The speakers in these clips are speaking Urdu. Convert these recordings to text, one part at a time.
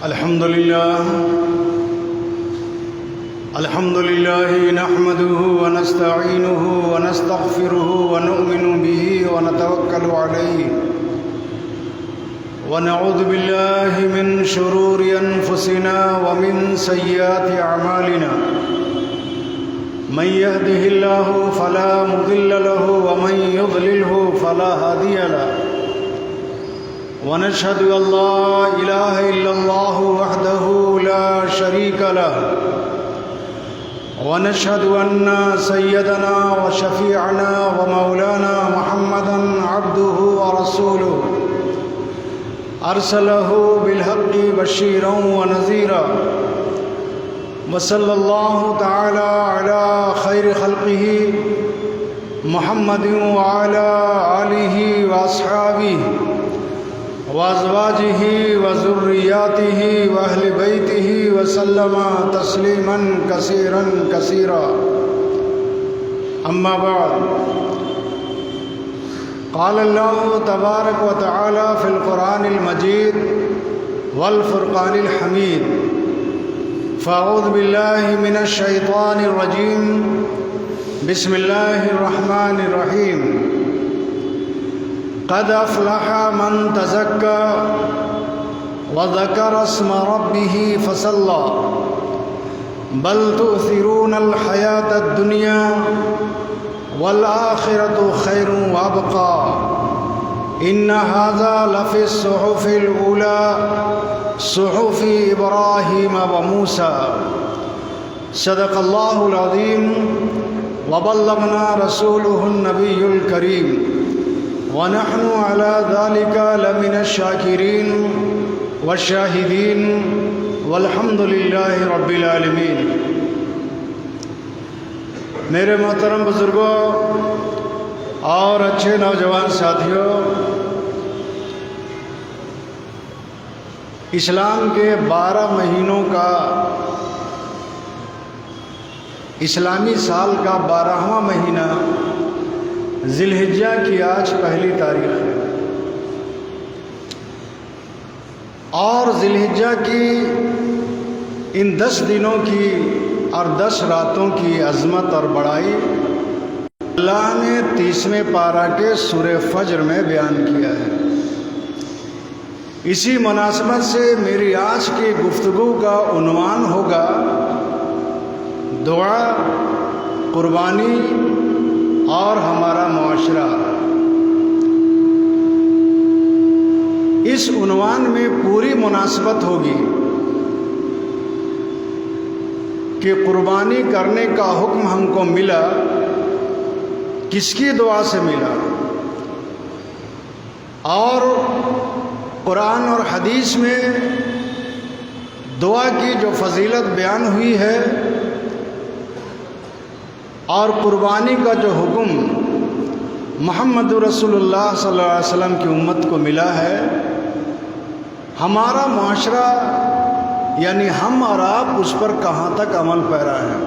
الحمد لله نحمده ونستعينه ونستغفره ونؤمن به ونتوكل عليه ونعوذ بالله من شرور أنفسنا ومن سيئات أعمالنا من يهده الله فلا مضل له ومن يضلله فلا هادي له ونشهد أن لا إله إلا الله وحده لا شريك له ونشهد أن سيدنا وشفيعنا ومولانا محمدا عبده ورسوله أرسله بالحق بشيرا ونذيرا وصلى الله تعالى على خير خلقه محمد وعلى آله وأصحابه وأزواجه وذرياته وأهل بيته وسلم تسليما كثيرا كثيرا أما بعد قال الله تبارك وتعالى في القرآن المجيد والفرقان الحميد فأعوذ بالله من الشيطان الرجيم بسم الله الرحمن الرحيم قد أفلح من تزكى وذكر اسم ربه فصلى بل تؤثرون الحياة الدنيا والآخرة خير وأبقى إن هذا لفي الصحف الأولى صحف إبراهيم وموسى صدق الله العظيم وبلغنا رسوله النبي الكريم ونحن على ذلك لمن الشاكرين والشاهدين والحمد لله رب العالمين۔ میرے محترم بزرگوں اور اچھے نوجوان ساتھیوں، اسلام کے 12 مہینوں کا اسلامی سال کا 12واں مہینہ ذی الحجہ کی آج پہلی تاریخ ہے، اور ذی الحجہ کی ان 10 دنوں کی اور 10 راتوں کی عظمت اور بڑائی اللہ نے 30ویں پارہ کے سورہ فجر میں بیان کیا ہے۔ اسی مناسبت سے میری آج کی گفتگو کا عنوان ہوگا دعا، قربانی اور ہمارا معاشرہ۔ اس عنوان میں پوری مناسبت ہوگی کہ قربانی کرنے کا حکم ہم کو ملا، کس کی دعا سے ملا، اور قرآن اور حدیث میں دعا کی جو فضیلت بیان ہوئی ہے اور قربانی کا جو حکم محمد رسول اللہ صلی اللہ علیہ وسلم کی امت کو ملا ہے، ہمارا معاشرہ یعنی ہم اور آپ اس پر کہاں تک عمل پیرا ہے۔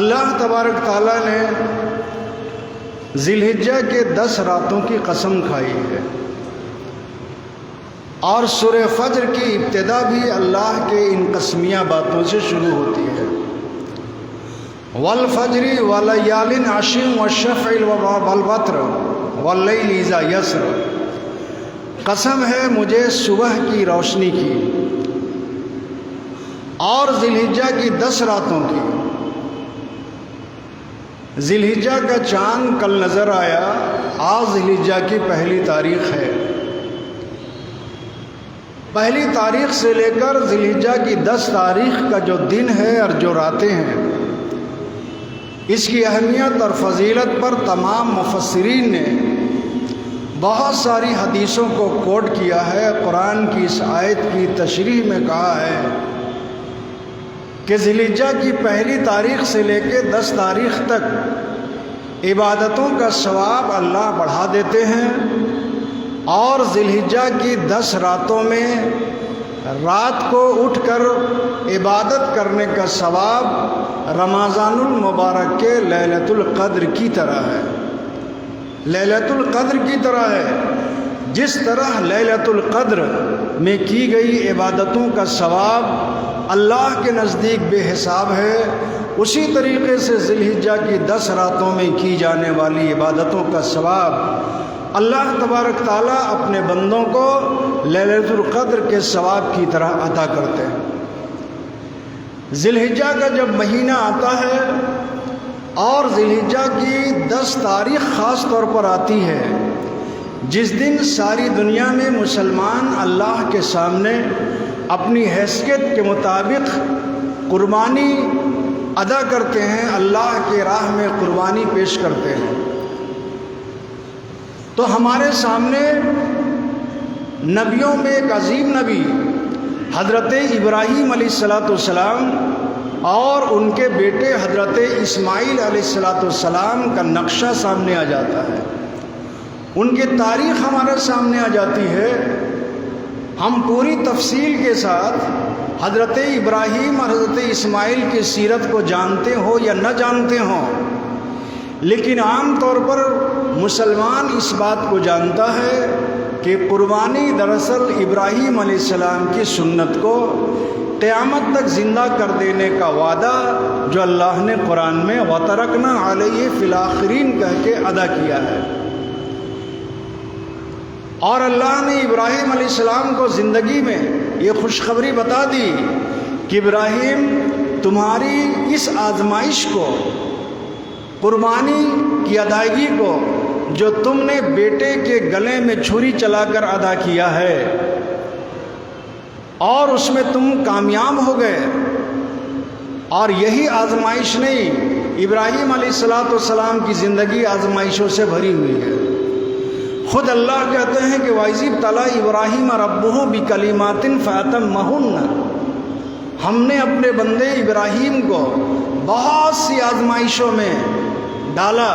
اللہ تبارک تعالیٰ نے ذی الحجہ کے 10 راتوں کی قسم کھائی ہے، اور سورہ فجر کی ابتدا بھی اللہ کے ان قسمیہ باتوں سے شروع ہوتی ہے۔ والفجر ولیال عشر والشفع والوتر واللیل اذا یسر، قسم ہے مجھے صبح کی روشنی کی اور ذی الحجہ کی 10 راتوں کی۔ ذی الحجہ کا چاند کل نظر آیا، آج ذی الحجہ کی پہلی تاریخ ہے۔ پہلی تاریخ سے لے کر ذی الحجہ کی 10 تاریخ کا جو دن ہے اور جو راتیں ہیں، اس کی اہمیت اور فضیلت پر تمام مفسرین نے بہت ساری حدیثوں کو کوٹ کیا ہے۔ قرآن کی اس آیت کی تشریح میں کہا ہے کہ ذی الحجہ کی پہلی تاریخ سے لے کے 10 تاریخ تک عبادتوں کا ثواب اللہ بڑھا دیتے ہیں، اور ذی الحجہ کی 10 راتوں میں رات کو اٹھ کر عبادت کرنے کا ثواب رمضان المبارک کے لیلۃ القدر کی طرح ہے، لیلۃ القدر کی طرح ہے۔ جس طرح لیلۃ القدر میں کی گئی عبادتوں کا ثواب اللہ کے نزدیک بے حساب ہے، اسی طریقے سے ذی الحجہ کی 10 راتوں میں کی جانے والی عبادتوں کا ثواب اللہ تبارک تعالیٰ اپنے بندوں کو لیلۃ القدر کے ثواب کی طرح عطا کرتے ہیں۔ ذی الحجہ کا جب مہینہ آتا ہے اور ذی الحجہ کی 10 تاریخ خاص طور پر آتی ہے، جس دن ساری دنیا میں مسلمان اللہ کے سامنے اپنی حیثیت کے مطابق قربانی ادا کرتے ہیں، اللہ کے راہ میں قربانی پیش کرتے ہیں، تو ہمارے سامنے نبیوں میں ایک عظیم نبی حضرت ابراہیم علیہ السلام اور ان کے بیٹے حضرت اسماعیل علیہ السلام کا نقشہ سامنے آ جاتا ہے، ان کی تاریخ ہمارے سامنے آ جاتی ہے۔ ہم پوری تفصیل کے ساتھ حضرت ابراہیم اور حضرت اسماعیل کی سیرت کو جانتے ہو یا نہ جانتے ہوں، لیکن عام طور پر مسلمان اس بات کو جانتا ہے کہ قربانی دراصل ابراہیم علیہ السلام کی سنت کو قیامت تک زندہ کر دینے کا وعدہ جو اللہ نے قرآن میں وَتَرَكْنَا عَلَيْهِ فِي الْآخِرِينَ کہہ کے ادا کیا ہے، اور اللہ نے ابراہیم علیہ السلام کو زندگی میں یہ خوشخبری بتا دی کہ ابراہیم تمہاری اس آزمائش کو، قربانی کی ادائیگی کو جو تم نے بیٹے کے گلے میں چھری چلا کر ادا کیا ہے اور اس میں تم کامیاب ہو گئے، اور یہی آزمائش نہیں، ابراہیم علیہ السلام کی زندگی آزمائشوں سے بھری ہوئی ہے۔ خود اللہ کہتے ہیں کہ وَإِذِ ابْتَلَىٰ إِبْرَاهِيمَ رَبُّهُ بِكَلِمَاتٍ فَأَتَمَّهُنَّ، ہم نے اپنے بندے ابراہیم کو بہت سی آزمائشوں میں ڈالا،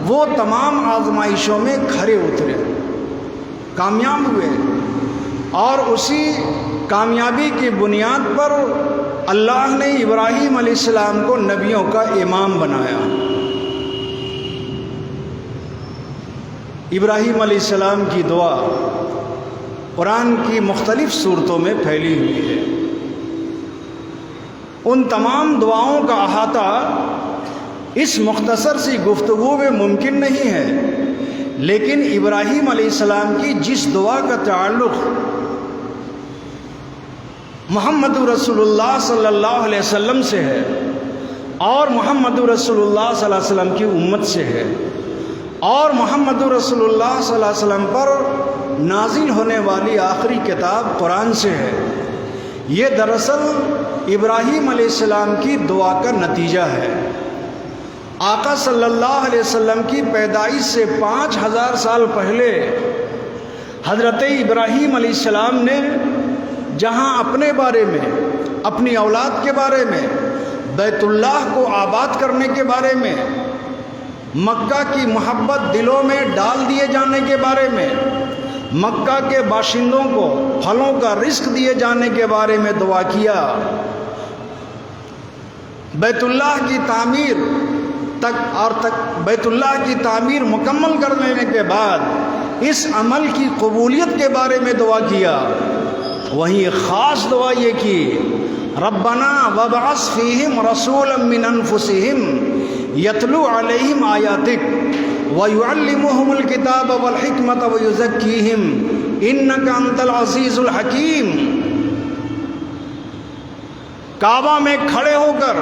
وہ تمام آزمائشوں میں کھرے اترے، کامیاب ہوئے، اور اسی کامیابی کی بنیاد پر اللہ نے ابراہیم علیہ السلام کو نبیوں کا امام بنایا۔ ابراہیم علیہ السلام کی دعا قرآن کی مختلف صورتوں میں پھیلی ہوئی ہے، ان تمام دعاؤں کا احاطہ اس مختصر سی گفتگو میں ممکن نہیں ہے، لیکن ابراہیم علیہ السلام کی جس دعا کا تعلق محمد رسول اللہ صلی اللہ علیہ وسلم سے ہے اور محمد رسول اللہ صلی اللہ علیہ وسلم کی امت سے ہے، اور محمد رسول اللہ صلی اللہ علیہ وسلم پر نازل ہونے والی آخری کتاب قرآن سے ہے، یہ دراصل ابراہیم علیہ السلام کی دعا کا نتیجہ ہے۔ آقا صلی اللہ علیہ وسلم کی پیدائش سے 5000 سال پہلے حضرت ابراہیم علیہ السلام نے جہاں اپنے بارے میں، اپنی اولاد کے بارے میں، بیت اللہ کو آباد کرنے کے بارے میں، مکہ کی محبت دلوں میں ڈال دیے جانے کے بارے میں، مکہ کے باشندوں کو پھلوں کا رزق دیے جانے کے بارے میں دعا کیا، بیت اللہ کی تعمیر بیت اللہ کی تعمیر مکمل کر لینے کے بعد اس عمل کی قبولیت کے بارے میں دعا کیا۔ وہیں خاص دعا یہ کی، ربنا وابعث فیہم رسولا من انفسہم یتلو علیہم آیاتک ویعلمہم الکتاب والحکمت ویزکیہم انک انت العزیز الحکیم۔ کعبہ میں کھڑے ہو کر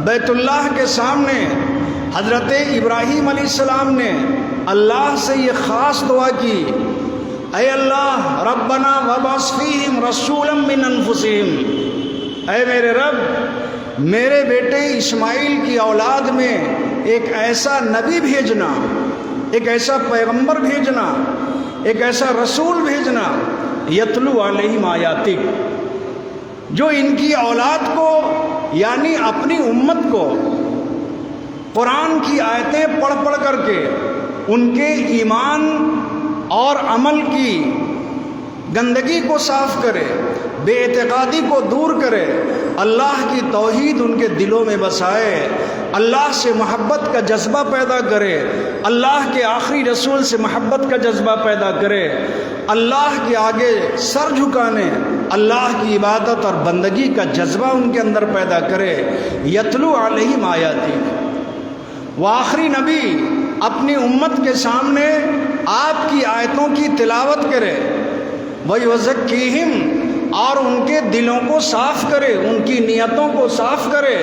بیت اللہ کے سامنے حضرت ابراہیم علیہ السلام نے اللہ سے یہ خاص دعا کی، اے اللہ ربنا وابعث فیہم رسولا من انفسہم، اے میرے رب میرے بیٹے اسماعیل کی اولاد میں ایک ایسا نبی بھیجنا، ایک ایسا پیغمبر بھیجنا، ایک ایسا رسول بھیجنا، یتلو علیہم آیاتک، جو ان کی اولاد کو یعنی اپنی امت کو قرآن کی آیتیں پڑھ پڑھ کر کے ان کے ایمان اور عمل کی گندگی کو صاف کرے، بے اعتقادی کو دور کرے، اللہ کی توحید ان کے دلوں میں بسائے، اللہ سے محبت کا جذبہ پیدا کرے، اللہ کے آخری رسول سے محبت کا جذبہ پیدا کرے، اللہ کے آگے سر جھکانے، اللہ کی عبادت اور بندگی کا جذبہ ان کے اندر پیدا کرے۔ یتلو علیہم آیاتی، وہ آخری نبی اپنی امت کے سامنے آپ کی آیتوں کی تلاوت کرے، وَيُزَكِّيهِمْ، اور ان کے دلوں کو صاف کرے، ان کی نیتوں کو صاف کرے۔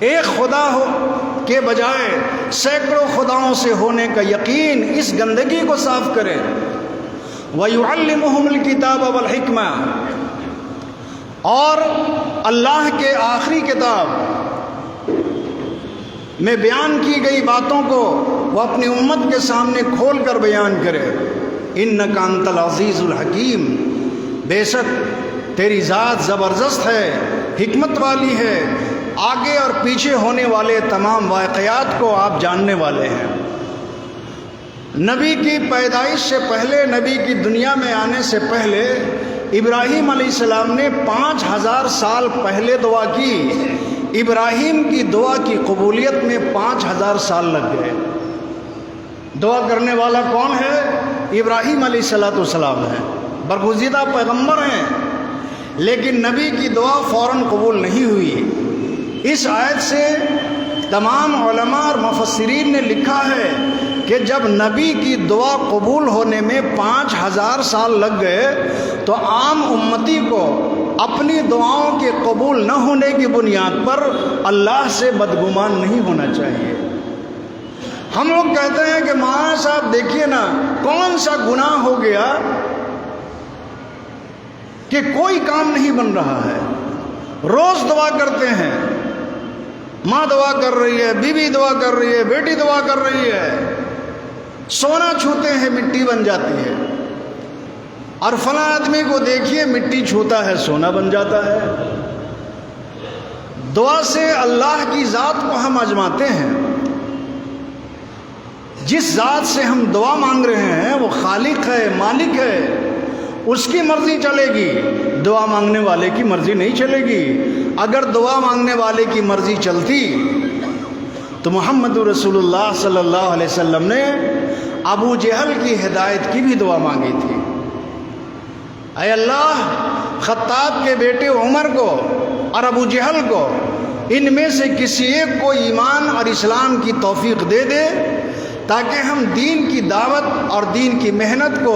ایک خدا ہو کے بجائے سینکڑوں خداؤں سے ہونے کا یقین، اس گندگی کو صاف کرے۔ وَيُعَلِّمُهُمُ الْكِتَابَ وَالْحِكْمَةَ، اور اللہ کے آخری کتاب میں بیان کی گئی باتوں کو وہ اپنی امت کے سامنے کھول کر بیان کرے۔ اِنَّكَ أَنْتَ الْعَزِيزُ الْحَكِيمُ، بے شک تیری ذات زبردست ہے، حکمت والی ہے، آگے اور پیچھے ہونے والے تمام واقعات کو آپ جاننے والے ہیں۔ نبی کی پیدائش سے پہلے، نبی کی دنیا میں آنے سے پہلے ابراہیم علیہ السلام نے 5000 سال پہلے دعا کی۔ ابراہیم کی دعا کی قبولیت میں 5000 سال لگ گئے۔ دعا کرنے والا کون ہے؟ ابراہیم علیہ السلام ہے، برگزیدہ پیغمبر ہیں، لیکن نبی کی دعا فوراً قبول نہیں ہوئی۔ اس آیت سے تمام علماء اور مفسرین نے لکھا ہے کہ جب نبی کی دعا قبول ہونے میں 5000 سال لگ گئے تو عام امتی کو اپنی دعاؤں کے قبول نہ ہونے کی بنیاد پر اللہ سے بدگمان نہیں ہونا چاہیے۔ ہم لوگ کہتے ہیں کہ مولانا صاحب دیکھیے نا، کون سا گناہ ہو گیا کہ کوئی کام نہیں بن رہا ہے، روز دعا کرتے ہیں، ماں دعا کر رہی ہے، بیوی دعا کر رہی ہے، بیٹی دعا کر رہی ہے، سونا چھوتے ہیں مٹی بن جاتی ہے، اور فلاں آدمی کو دیکھیے مٹی چھوتا ہے سونا بن جاتا ہے۔ دعا سے اللہ کی ذات کو ہم آزماتے ہیں۔ جس ذات سے ہم دعا مانگ رہے ہیں وہ خالق ہے، مالک ہے، اس کی مرضی چلے گی، دعا مانگنے والے کی مرضی نہیں چلے گی۔ اگر دعا مانگنے والے کی مرضی چلتی تو محمد رسول اللہ صلی اللہ علیہ وسلم نے ابو جہل کی ہدایت کی بھی دعا مانگی تھی۔ اے اللہ، خطاب کے بیٹے عمر کو اور ابو جہل کو، ان میں سے کسی ایک کو ایمان اور اسلام کی توفیق دے دے تاکہ ہم دین کی دعوت اور دین کی محنت کو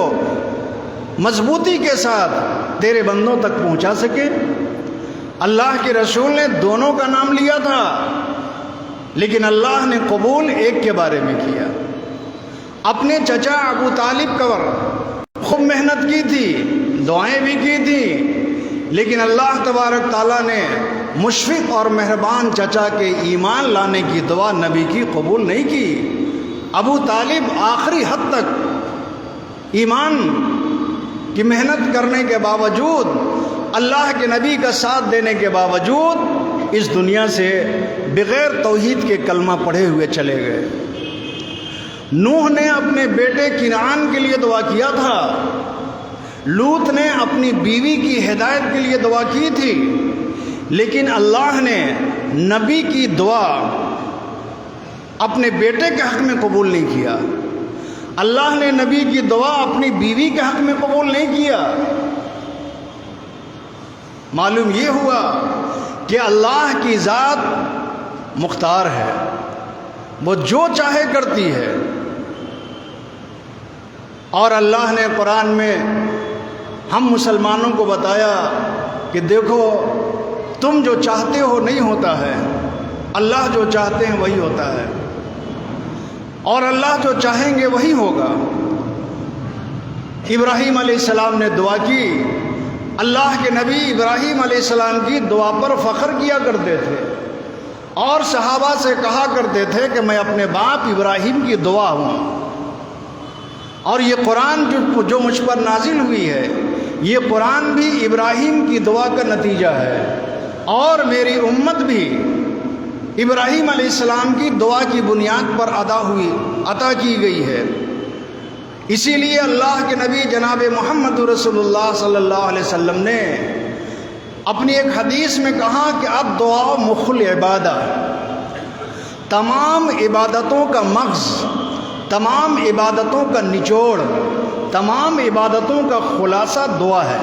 مضبوطی کے ساتھ تیرے بندوں تک پہنچا سکے۔ اللہ کے رسول نے دونوں کا نام لیا تھا، لیکن اللہ نے قبول ایک کے بارے میں کیا۔ اپنے چچا ابو طالب پر خوب محنت کی تھی، دعائیں بھی کی تھی، لیکن اللہ تبارک تعالیٰ نے مشفق اور مہربان چچا کے ایمان لانے کی دعا نبی کی قبول نہیں کی۔ ابو طالب آخری حد تک ایمان کی محنت کرنے کے باوجود، اللہ کے نبی کا ساتھ دینے کے باوجود اس دنیا سے بغیر توحید کے کلمہ پڑھے ہوئے چلے گئے۔ نوح نے اپنے بیٹے کنعان کے لیے دعا کیا تھا، لوط نے اپنی بیوی کی ہدایت کے لیے دعا کی تھی، لیکن اللہ نے نبی کی دعا اپنے بیٹے کے حق میں قبول نہیں کیا۔ اللہ نے نبی کی دعا اپنی بیوی کے حق میں قبول نہیں کیا۔ معلوم یہ ہوا کہ اللہ کی ذات مختار ہے، وہ جو چاہے کرتی ہے، اور اللہ نے قرآن میں ہم مسلمانوں کو بتایا کہ دیکھو تم جو چاہتے ہو نہیں ہوتا ہے، اللہ جو چاہتے ہیں وہی ہوتا ہے، اور اللہ جو چاہیں گے وہی ہوگا۔ ابراہیم علیہ السلام نے دعا کی، اللہ کے نبی ابراہیم علیہ السلام کی دعا پر فخر کیا کرتے تھے، اور صحابہ سے کہا کرتے تھے کہ میں اپنے باپ ابراہیم کی دعا ہوں۔ اور یہ قرآن جو مجھ پر نازل ہوئی ہے، یہ قرآن بھی ابراہیم کی دعا کا نتیجہ ہے، اور میری امت بھی ابراہیم علیہ السلام کی دعا کی بنیاد پر عطا کی گئی ہے۔ اسی لیے اللہ کے نبی جناب محمد رسول اللہ صلی اللہ علیہ وسلم نے اپنی ایک حدیث میں کہا کہ اب دعا مخ العبادہ، تمام عبادتوں کا مغز، تمام عبادتوں کا نچوڑ، تمام عبادتوں کا خلاصہ دعا ہے۔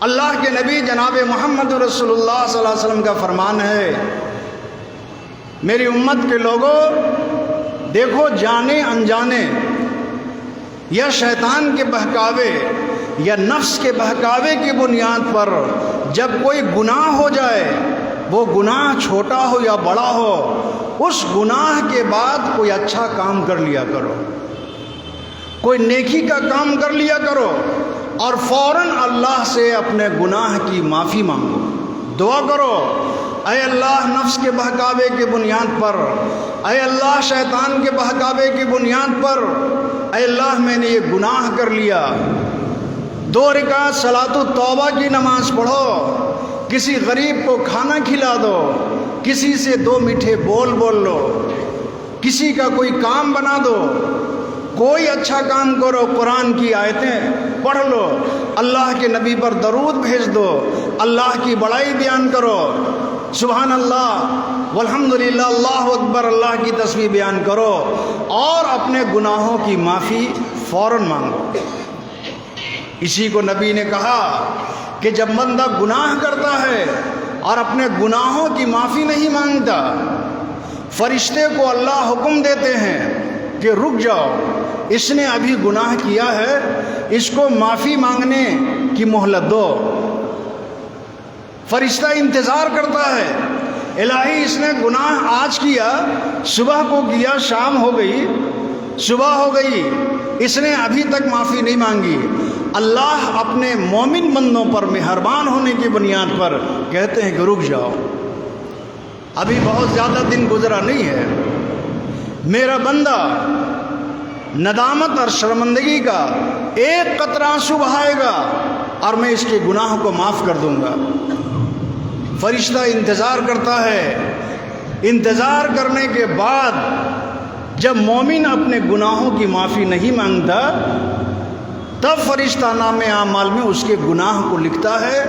اللہ کے نبی جناب محمد رسول اللہ صلی اللہ علیہ وسلم کا فرمان ہے، میری امت کے لوگوں دیکھو، جانے انجانے یا شیطان کے بہکاوے یا نفس کے بہکاوے کی بنیاد پر جب کوئی گناہ ہو جائے، وہ گناہ چھوٹا ہو یا بڑا ہو، اس گناہ کے بعد کوئی اچھا کام کر لیا کرو، کوئی نیکی کا کام کر لیا کرو، اور فوراً اللہ سے اپنے گناہ کی معافی مانگو، دعا کرو، اے اللہ نفس کے بہکاوے کی بنیاد پر، اے اللہ شیطان کے بہکاوے کی بنیاد پر، اے اللہ میں نے یہ گناہ کر لیا۔ 2 رکعت صلاۃ التوبہ کی نماز پڑھو، کسی غریب کو کھانا کھلا دو، کسی سے 2 میٹھے بول لو، کسی کا کوئی کام بنا دو، کوئی اچھا کام کرو، قرآن کی آیتیں پڑھ لو، اللہ کے نبی پر درود بھیج دو، اللہ کی بڑائی بیان کرو، سبحان اللہ والحمدللہ اللہ اکبر، اللہ کی تسبیح بیان کرو، اور اپنے گناہوں کی معافی فوراً مانگو۔ اسی کو نبی نے کہا کہ جب بندہ گناہ کرتا ہے اور اپنے گناہوں کی معافی نہیں مانگتا، فرشتے کو اللہ حکم دیتے ہیں کہ رک جاؤ، اس نے ابھی گناہ کیا ہے، اس کو معافی مانگنے کی مہلت دو۔ فرشتہ انتظار کرتا ہے، الہی اس نے گناہ آج کیا، صبح کو کیا، شام ہو گئی، صبح ہو گئی، اس نے ابھی تک معافی نہیں مانگی۔ اللہ اپنے مومن بندوں پر مہربان ہونے کی بنیاد پر کہتے ہیں کہ رک جاؤ، ابھی بہت زیادہ دن گزرا نہیں ہے، میرا بندہ ندامت اور شرمندگی کا ایک قطرہ آنسو بہائے گا اور میں اس کے گناہ کو معاف کر دوں گا۔ فرشتہ انتظار کرتا ہے، انتظار کرنے کے بعد جب مومن اپنے گناہوں کی معافی نہیں مانگتا، تب فرشتہ نامہ اعمال میں اس کے گناہ کو لکھتا ہے،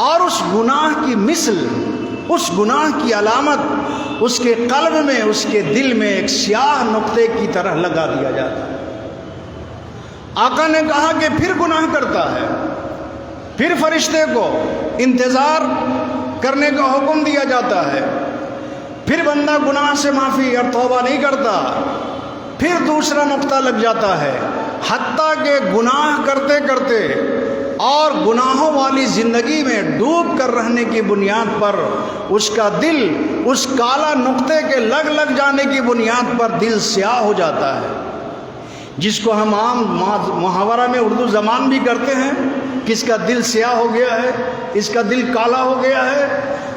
اور اس گناہ کی مثل، اس گناہ کی علامت اس کے قلب میں، اس کے دل میں ایک سیاہ نقطے کی طرح لگا دیا جاتا ہے۔ آقا نے کہا کہ پھر گناہ کرتا ہے، پھر فرشتے کو انتظار کرنے کا حکم دیا جاتا ہے، پھر بندہ گناہ سے معافی اور توبہ نہیں کرتا، پھر دوسرا نقطہ لگ جاتا ہے، حتیٰ کہ گناہ کرتے کرتے اور گناہوں والی زندگی میں ڈوب کر رہنے کی بنیاد پر اس کا دل اس کالا نقطے کے لگ جانے کی بنیاد پر دل سیاہ ہو جاتا ہے، جس کو ہم عام محاورہ میں اردو زبان بھی کرتے ہیں، کس کا دل سیاہ ہو گیا ہے، اس کا دل کالا ہو گیا ہے۔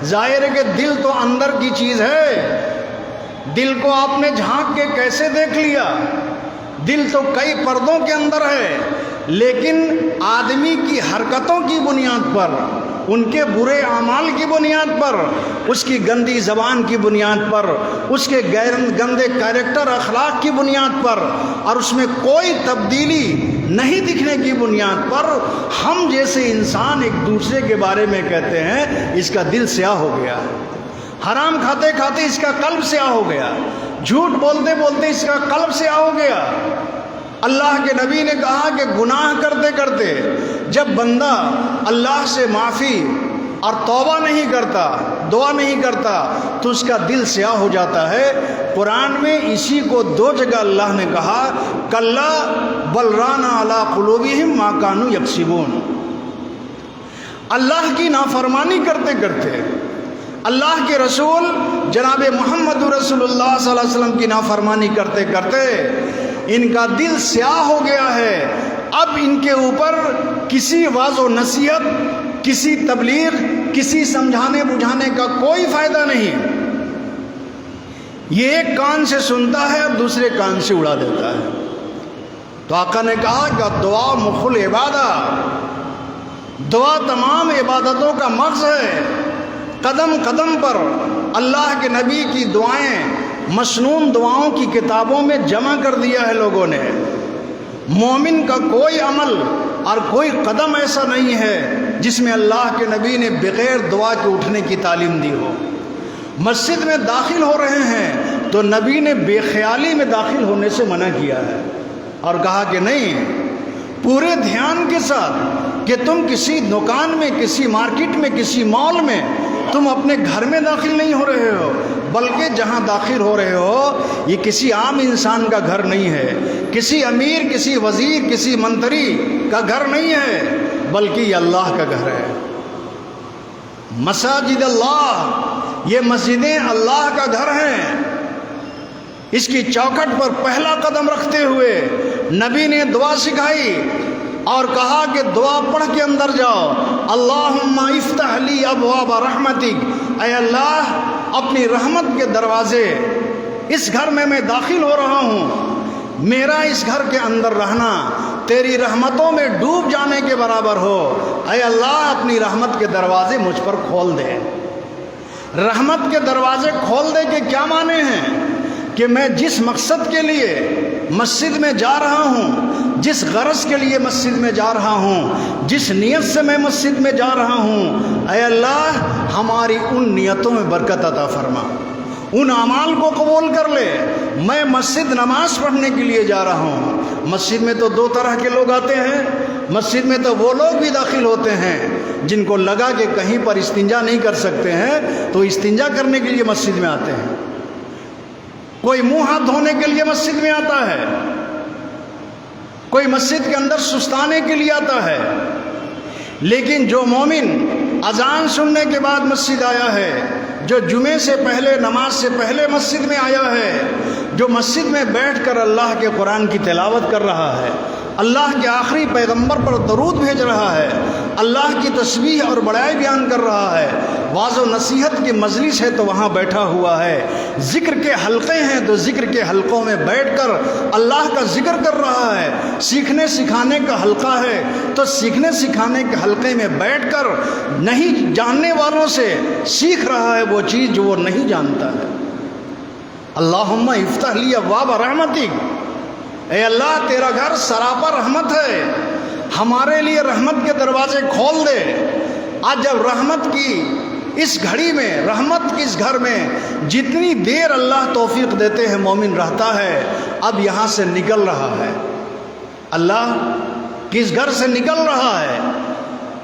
ظاہر ہے کہ دل تو اندر کی چیز ہے، دل کو آپ نے جھانک کے کیسے دیکھ لیا؟ دل تو کئی پردوں کے اندر ہے، لیکن آدمی کی حرکتوں کی بنیاد پر، ان کے برے اعمال کی بنیاد پر، اس کی گندی زبان کی بنیاد پر، اس کے گندے کیریکٹر اخلاق کی بنیاد پر، اور اس میں کوئی تبدیلی نہیں دکھنے کی بنیاد پر ہم جیسے انسان ایک دوسرے کے بارے میں کہتے ہیں اس کا دل سیاہ ہو گیا، حرام کھاتے کھاتے اس کا قلب سیاہ ہو گیا، جھوٹ بولتے بولتے اس کا قلب سیاہ ہو گیا۔ اللہ کے نبی نے کہا کہ گناہ کرتے کرتے جب بندہ اللہ سے معافی اور توبہ نہیں کرتا، دعا نہیں کرتا، تو اس کا دل سیاہ ہو جاتا ہے۔ قرآن میں اسی کو 2 جگہ اللہ نے کہا، کلا بل ران علی قلوبہم ما کانوا یکسبون۔ اللہ کی نافرمانی کرتے کرتے، اللہ کے رسول جناب محمد رسول اللہ صلی اللہ علیہ وسلم کی نافرمانی کرتے کرتے ان کا دل سیاہ ہو گیا ہے۔ اب ان کے اوپر کسی واعظ و نصیحت، کسی تبلیغ، کسی سمجھانے بجھانے کا کوئی فائدہ نہیں۔ یہ ایک کان سے سنتا ہے اور دوسرے کان سے اڑا دیتا ہے۔ تو آقا نے کہا کہ دعا مخ العبادہ، دعا تمام عبادتوں کا مغز ہے۔ قدم قدم پر اللہ کے نبی کی دعائیں مسنون دعاؤں کی کتابوں میں جمع کر دیا ہے لوگوں نے۔ مومن کا کوئی عمل اور کوئی قدم ایسا نہیں ہے جس میں اللہ کے نبی نے بغیر دعا کے اٹھنے کی تعلیم دی ہو۔ مسجد میں داخل ہو رہے ہیں تو نبی نے بے خیالی میں داخل ہونے سے منع کیا ہے اور کہا کہ نہیں، پورے دھیان کے ساتھ کہ تم کسی دکان میں، کسی مارکیٹ میں، کسی مال میں، تم اپنے گھر میں داخل نہیں ہو رہے ہو، بلکہ جہاں داخل ہو رہے ہو یہ کسی عام انسان کا گھر نہیں ہے، کسی امیر، کسی وزیر، کسی منتری کا گھر نہیں ہے، بلکہ یہ اللہ کا گھر ہے۔ مساجد اللہ، یہ مسجدیں اللہ کا گھر ہیں۔ اس کی چوکھٹ پر پہلا قدم رکھتے ہوئے نبی نے دعا سکھائی اور کہا کہ دعا پڑھ کے اندر جاؤ، اللہم افتح لی ابواب رحمتک، اے اللہ اپنی رحمت کے دروازے اس گھر میں داخل ہو رہا ہوں، میرا اس گھر کے اندر رہنا تیری رحمتوں میں ڈوب جانے کے برابر ہو، اے اللہ اپنی رحمت کے دروازے مجھ پر کھول دے۔ رحمت کے دروازے کھول دے کے کیا معنی ہیں؟ کہ میں جس مقصد کے لیے مسجد میں جا رہا ہوں، جس غرض کے لیے مسجد میں جا رہا ہوں، جس نیت سے میں مسجد میں جا رہا ہوں، اے اللہ ہماری ان نیتوں میں برکت عطا فرما، ان اعمال کو قبول کر لے۔ میں مسجد نماز پڑھنے کے لیے جا رہا ہوں۔ مسجد میں تو دو طرح کے لوگ آتے ہیں۔ مسجد میں تو وہ لوگ بھی داخل ہوتے ہیں جن کو لگا کہ کہیں پر استنجا نہیں کر سکتے ہیں تو استنجا کرنے کے لیے مسجد میں آتے ہیں۔ کوئی منہ ہاتھ دھونے کے لیے مسجد میں آتا ہے، کوئی مسجد کے اندر سستانے کے لیے آتا ہے، لیکن جو مومن اذان سننے کے بعد مسجد آیا ہے، جو جمعے سے پہلے، نماز سے پہلے مسجد میں آیا ہے، جو مسجد میں بیٹھ کر اللہ کے قرآن کی تلاوت کر رہا ہے، اللہ کے آخری پیغمبر پر درود بھیج رہا ہے، اللہ کی تسبیح اور بڑائی بیان کر رہا ہے، واعظ و نصیحت کی مجلس ہے تو وہاں بیٹھا ہوا ہے، ذکر کے حلقے ہیں تو ذکر کے حلقوں میں بیٹھ کر اللہ کا ذکر کر رہا ہے، سیکھنے سکھانے کا حلقہ ہے تو سیکھنے سکھانے کے حلقے میں بیٹھ کر نہیں جاننے والوں سے سیکھ رہا ہے وہ چیز جو وہ نہیں جانتا ہے۔ اللہم افتح لی ابواب رحمتک، اے اللہ تیرا گھر سراپا رحمت ہے، ہمارے لیے رحمت کے دروازے کھول دے۔ آج جب رحمت کی اس گھڑی میں، رحمت کی اس گھر میں جتنی دیر اللہ توفیق دیتے ہیں مومن رہتا ہے، اب یہاں سے نکل رہا ہے، اللہ کس گھر سے نکل رہا ہے،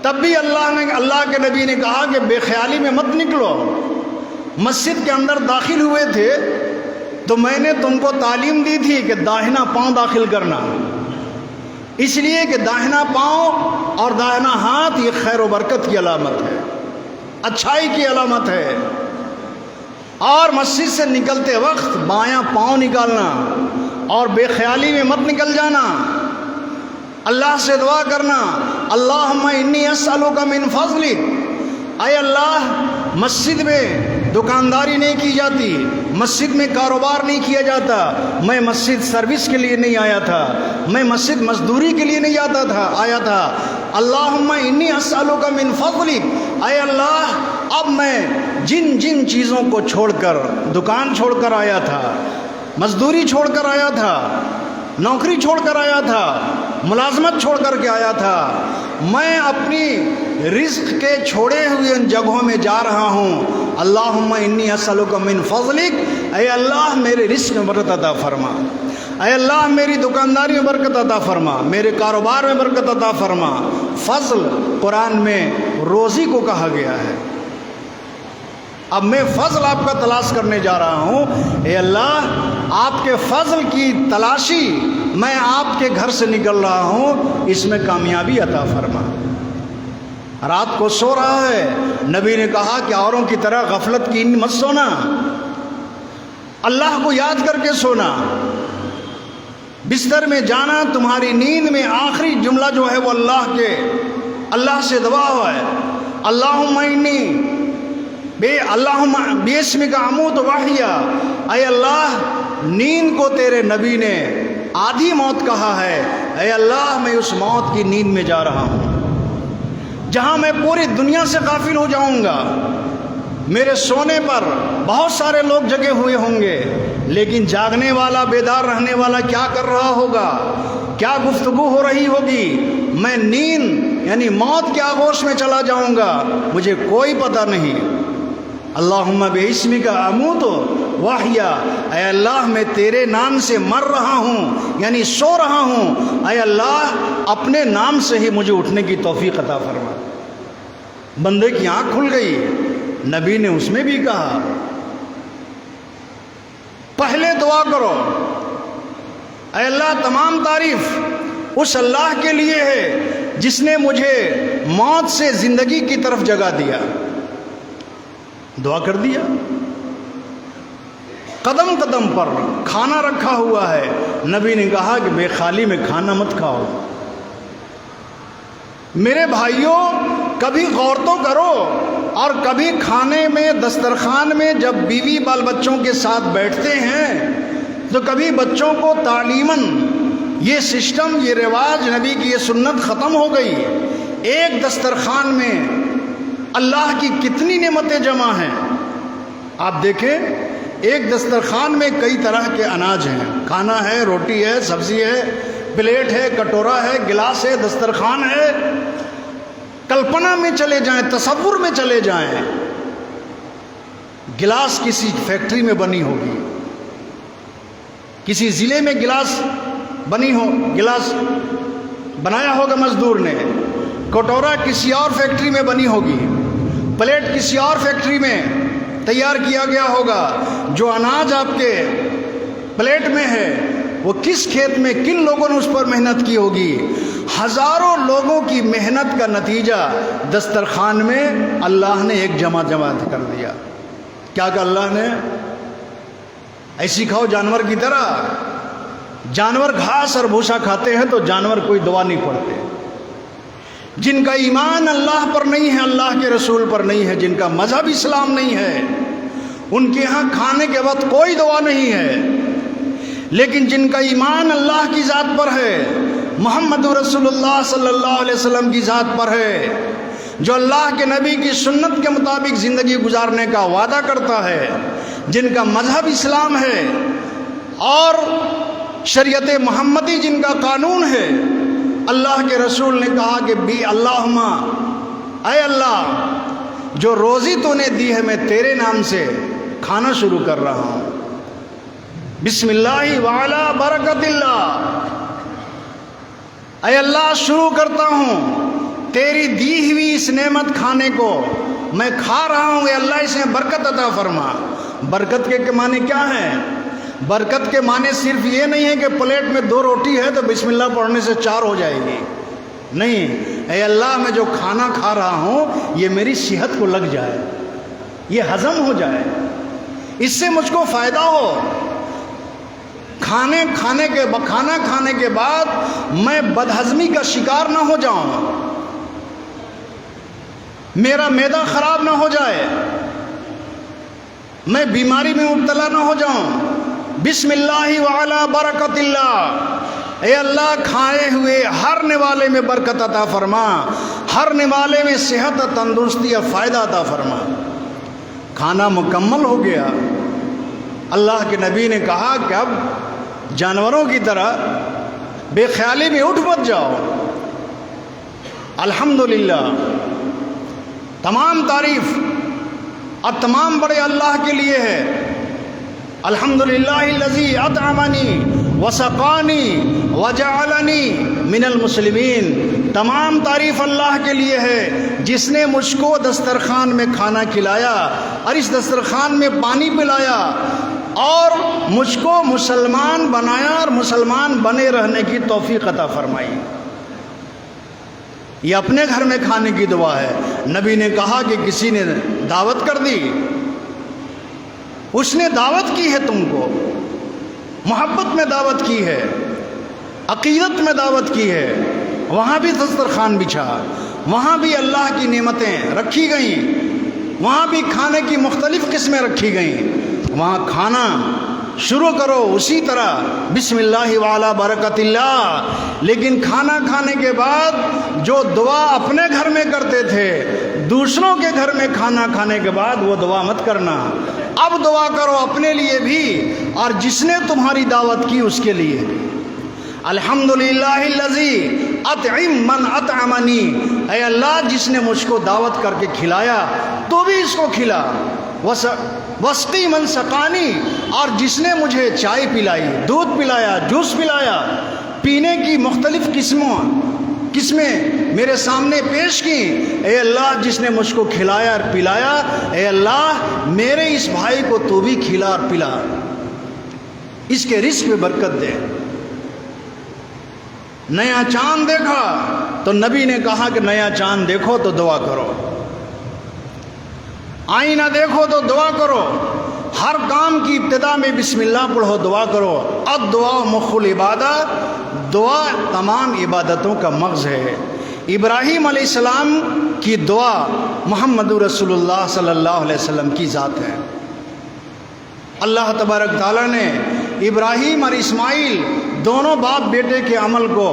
تب بھی اللہ کے نبی نے کہا کہ بے خیالی میں مت نکلو۔ مسجد کے اندر داخل ہوئے تھے تو میں نے تم کو تعلیم دی تھی کہ داہنا پاؤں داخل کرنا، اس لیے کہ داہنا پاؤں اور داہنا ہاتھ یہ خیر و برکت کی علامت ہے، اچھائی کی علامت ہے، اور مسجد سے نکلتے وقت بایاں پاؤں نکالنا اور بے خیالی میں مت نکل جانا، اللہ سے دعا کرنا، اللہم انی اسألک من فضلک، اے اللہ مسجد میں دکانداری نہیں کی جاتی، مسجد میں کاروبار نہیں کیا جاتا، میں مسجد سروس کے لیے نہیں آیا تھا، میں مسجد مزدوری کے لیے نہیں آیا تھا، اللہم انی اسألک من فضلک، اے اللہ اب میں جن جن چیزوں کو چھوڑ کر، دکان چھوڑ کر آیا تھا، مزدوری چھوڑ کر آیا تھا، نوکری چھوڑ کر آیا تھا، ملازمت چھوڑ کر کے آیا تھا، میں اپنی رزق کے چھوڑے ہوئے ان جگہوں میں جا رہا ہوں، اللہم انی اسألک من فضلک، اے اللہ میرے رزق میں برکت عطا فرما، اے اللہ میری دکانداری میں برکت عطا فرما، میرے کاروبار میں برکت عطا فرما۔ فضل قرآن میں روزی کو کہا گیا ہے۔ اب میں فضل آپ کا تلاش کرنے جا رہا ہوں، اے اللہ آپ کے فضل کی تلاشی میں آپ کے گھر سے نکل رہا ہوں، اس میں کامیابی عطا فرما۔ رات کو سو رہا ہے، نبی نے کہا کہ اوروں کی طرح غفلت کی مت سونا، اللہ کو یاد کر کے سونا، بستر میں جانا، تمہاری نیند میں آخری جملہ جو ہے وہ اللہ سے دعا ہوا ہے، اللہم انی اللہم باسمک اموت واحیا، اے اللہ نیند کو تیرے نبی نے آدھی موت کہا ہے، اے اللہ میں اس موت کی نیند میں جا رہا ہوں جہاں میں پوری دنیا سے غافل ہو جاؤں گا، میرے سونے پر بہت سارے لوگ جگے ہوئے ہوں گے، لیکن جاگنے والا، بیدار رہنے والا کیا کر رہا ہوگا؟ کیا گفتگو ہو رہی ہوگی، میں نیند یعنی موت کے آغوش میں چلا جاؤں گا، مجھے کوئی پتہ نہیں۔ اللہم باسمک اموت واحیا، اے اللہ میں تیرے نام سے مر رہا ہوں یعنی سو رہا ہوں، اے اللہ اپنے نام سے ہی مجھے اٹھنے کی توفیق عطا فرما۔ بندے کی آنکھ کھل گئی۔ نبی نے اس میں بھی کہا پہلے دعا کرو، اے اللہ تمام تعریف اس اللہ کے لیے ہے جس نے مجھے موت سے زندگی کی طرف جگا دیا۔ دعا کر دیا۔ قدم قدم پر کھانا رکھا ہوا ہے، نبی نے کہا کہ بے خالی میں کھانا مت کھاؤ۔ میرے بھائیوں کبھی غور تو کرو، اور کبھی کھانے میں دسترخوان میں جب بیوی بال بچوں کے ساتھ بیٹھتے ہیں تو کبھی بچوں کو تعلیماً یہ سسٹم، یہ رواج، نبی کی یہ سنت ختم ہو گئی۔ ایک دسترخوان میں اللہ کی کتنی نعمتیں جمع ہیں۔ آپ دیکھیں ایک دسترخوان میں کئی طرح کے اناج ہیں، کھانا ہے، روٹی ہے، سبزی ہے، پلیٹ ہے، کٹورا ہے، گلاس ہے، دسترخوان ہے۔ کلپنا میں چلے جائیں، تصور میں چلے جائیں، گلاس کسی فیکٹری میں بنی ہوگی، کسی ضلع میں گلاس گلاس بنایا ہوگا مزدور نے، کٹورا کسی اور فیکٹری میں بنی ہوگی، پلیٹ کسی اور فیکٹری میں تیار کیا گیا ہوگا۔ جو اناج آپ کے پلیٹ میں ہے وہ کس کھیت میں کن لوگوں نے اس پر محنت کی ہوگی۔ ہزاروں لوگوں کی محنت کا نتیجہ دسترخوان میں اللہ نے ایک جمع کر دیا۔ کیا کہ اللہ نے ایسی کھاؤ جانور کی طرح، جانور گھاس اور بھوسا کھاتے ہیں تو جانور کوئی دوا نہیں پڑتے۔ جن کا ایمان اللہ پر نہیں ہے، اللہ کے رسول پر نہیں ہے، جن کا مذہب اسلام نہیں ہے، ان کے ہاں کھانے کے وقت کوئی دوا نہیں ہے۔ لیکن جن کا ایمان اللہ کی ذات پر ہے، محمد رسول اللہ صلی اللہ علیہ وسلم کی ذات پر ہے، جو اللہ کے نبی کی سنت کے مطابق زندگی گزارنے کا وعدہ کرتا ہے، جن کا مذہب اسلام ہے اور شریعت محمدی جن کا قانون ہے، اللہ کے رسول نے کہا کہ اللہم، اے اللہ جو روزی تو نے دی ہے میں تیرے نام سے کھانا شروع کر رہا ہوں، بسم اللہ وعلا برکت اللہ، اے اللہ شروع کرتا ہوں تیری دی ہوئی اس نعمت کھانے کو میں کھا رہا ہوں، اے اللہ اس میں برکت عطا فرما۔ برکت کے معنی کیا ہیں؟ برکت کے معنی صرف یہ نہیں ہے کہ پلیٹ میں 2 روٹی ہے تو بسم اللہ پڑھنے سے 4 ہو جائے گی، نہیں، اے اللہ میں جو کھانا کھا رہا ہوں یہ میری صحت کو لگ جائے، یہ ہضم ہو جائے، اس سے مجھ کو فائدہ ہو۔ کھانا کھانے کے بعد میں بدہضمی کا شکار نہ ہو جاؤں، میرا معدہ خراب نہ ہو جائے، میں بیماری میں مبتلا نہ ہو جاؤں۔ بسم اللہ وعلا برکت اللہ، اے اللہ کھائے ہوئے ہر نوالے میں برکت عطا فرما، ہر نوالے میں صحت اور تندرستی اور فائدہ عطا فرما۔ کھانا مکمل ہو گیا، اللہ کے نبی نے کہا کہ اب جانوروں کی طرح بے خیالی میں اٹھ مت جاؤ۔ الحمدللہ، تمام تعریف اور تمام بڑے اللہ کے لیے ہے۔ الحمدللہ الذی اطعمنی وسقانی وجعلنی من المسلمین، تمام تعریف اللہ کے لیے ہے جس نے مجھ کو دسترخوان میں کھانا کھلایا اور اس دسترخوان میں پانی پلایا اور مجھ کو مسلمان بنایا اور مسلمان بنے رہنے کی توفیق عطا فرمائی۔ یہ اپنے گھر میں کھانے کی دعا ہے۔ نبی نے کہا کہ کسی نے دعوت کر دی، اس نے دعوت کی ہے، تم کو محبت میں دعوت کی ہے، عقیدت میں دعوت کی ہے، وہاں بھی دسترخوان بچھا، وہاں بھی اللہ کی نعمتیں رکھی گئیں، وہاں بھی کھانے کی مختلف قسمیں رکھی گئیں، وہاں کھانا شروع کرو اسی طرح بسم اللہ وعلا برکت اللہ۔ لیکن کھانا کھانے کے بعد جو دعا اپنے گھر میں کرتے تھے، دوسروں کے گھر میں کھانا کھانے کے بعد وہ دعا مت کرنا۔ اب دعا کرو اپنے لیے بھی اور جس نے تمہاری دعوت کی اس کے لیے۔ الحمدللہ الذی اطعم من اطعمنی، اے اللہ جس نے مجھ کو دعوت کر کے کھلایا تو بھی اس کو کھلا، وسقی من سقانی، اور جس نے مجھے چائے پلائی، دودھ پلایا، جوس پلایا، پینے کی مختلف قسمیں میرے سامنے پیش کی، اے اللہ جس نے مجھ کو کھلایا اور پلایا، اے اللہ میرے اس بھائی کو تو بھی کھلا اور پلا، اس کے رزق میں برکت دے۔ نیا چاند دیکھا تو نبی نے کہا کہ نیا چاند دیکھو تو دعا کرو، آئینہ دیکھو تو دعا کرو، ہر کام کی ابتدا میں بسم اللہ پڑھو، دعا کرو۔ الدعاء مخ العبادہ، دعا تمام عبادتوں کا مغز ہے۔ ابراہیم علیہ السلام کی دعا محمد رسول اللہ صلی اللہ علیہ وسلم کی ذات ہے۔ اللہ تبارک تعالیٰ نے ابراہیم اور اسماعیل دونوں باپ بیٹے کے عمل کو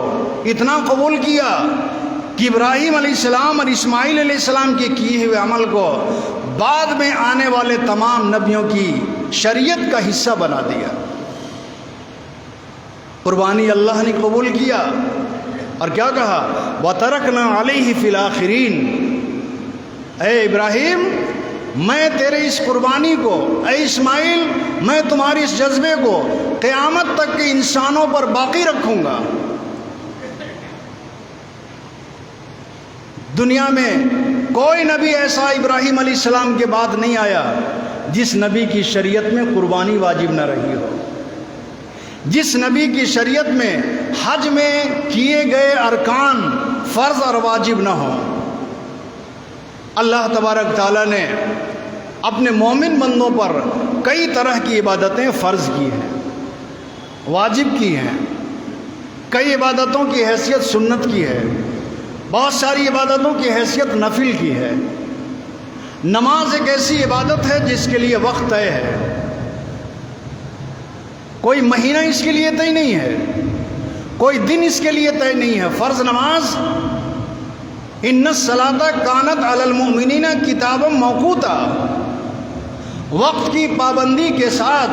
اتنا قبول کیا کہ ابراہیم علیہ السلام اور اسماعیل علیہ السلام کے کیے ہوئے عمل کو بعد میں آنے والے تمام نبیوں کی شریعت کا حصہ بنا دیا۔ قربانی اللہ نے قبول کیا اور کیا کہا؟ وَتَرَكْنَا عَلَيْهِ فِي الْآخِرِينَ، اے ابراہیم میں تیرے اس قربانی کو، اے اسماعیل میں تمہاری اس جذبے کو قیامت تک کے انسانوں پر باقی رکھوں گا۔ دنیا میں کوئی نبی ایسا ابراہیم علیہ السلام کے بعد نہیں آیا جس نبی کی شریعت میں قربانی واجب نہ رہی ہو، جس نبی کی شریعت میں حج میں کیے گئے ارکان فرض اور واجب نہ ہو۔ اللہ تبارک تعالیٰ نے اپنے مومن بندوں پر کئی طرح کی عبادتیں فرض کی ہیں، واجب کی ہیں، کئی عبادتوں کی حیثیت سنت کی ہے، بہت ساری عبادتوں کی حیثیت نفل کی ہے۔ نماز ایک ایسی عبادت ہے جس کے لیے وقت طے ہے، کوئی مہینہ اس کے لیے طے نہیں ہے، کوئی دن اس کے لیے طے نہیں ہے۔ فرض نماز ان الصلاۃ کانت علی المؤمنین کتابا موقوتا، وقت کی پابندی کے ساتھ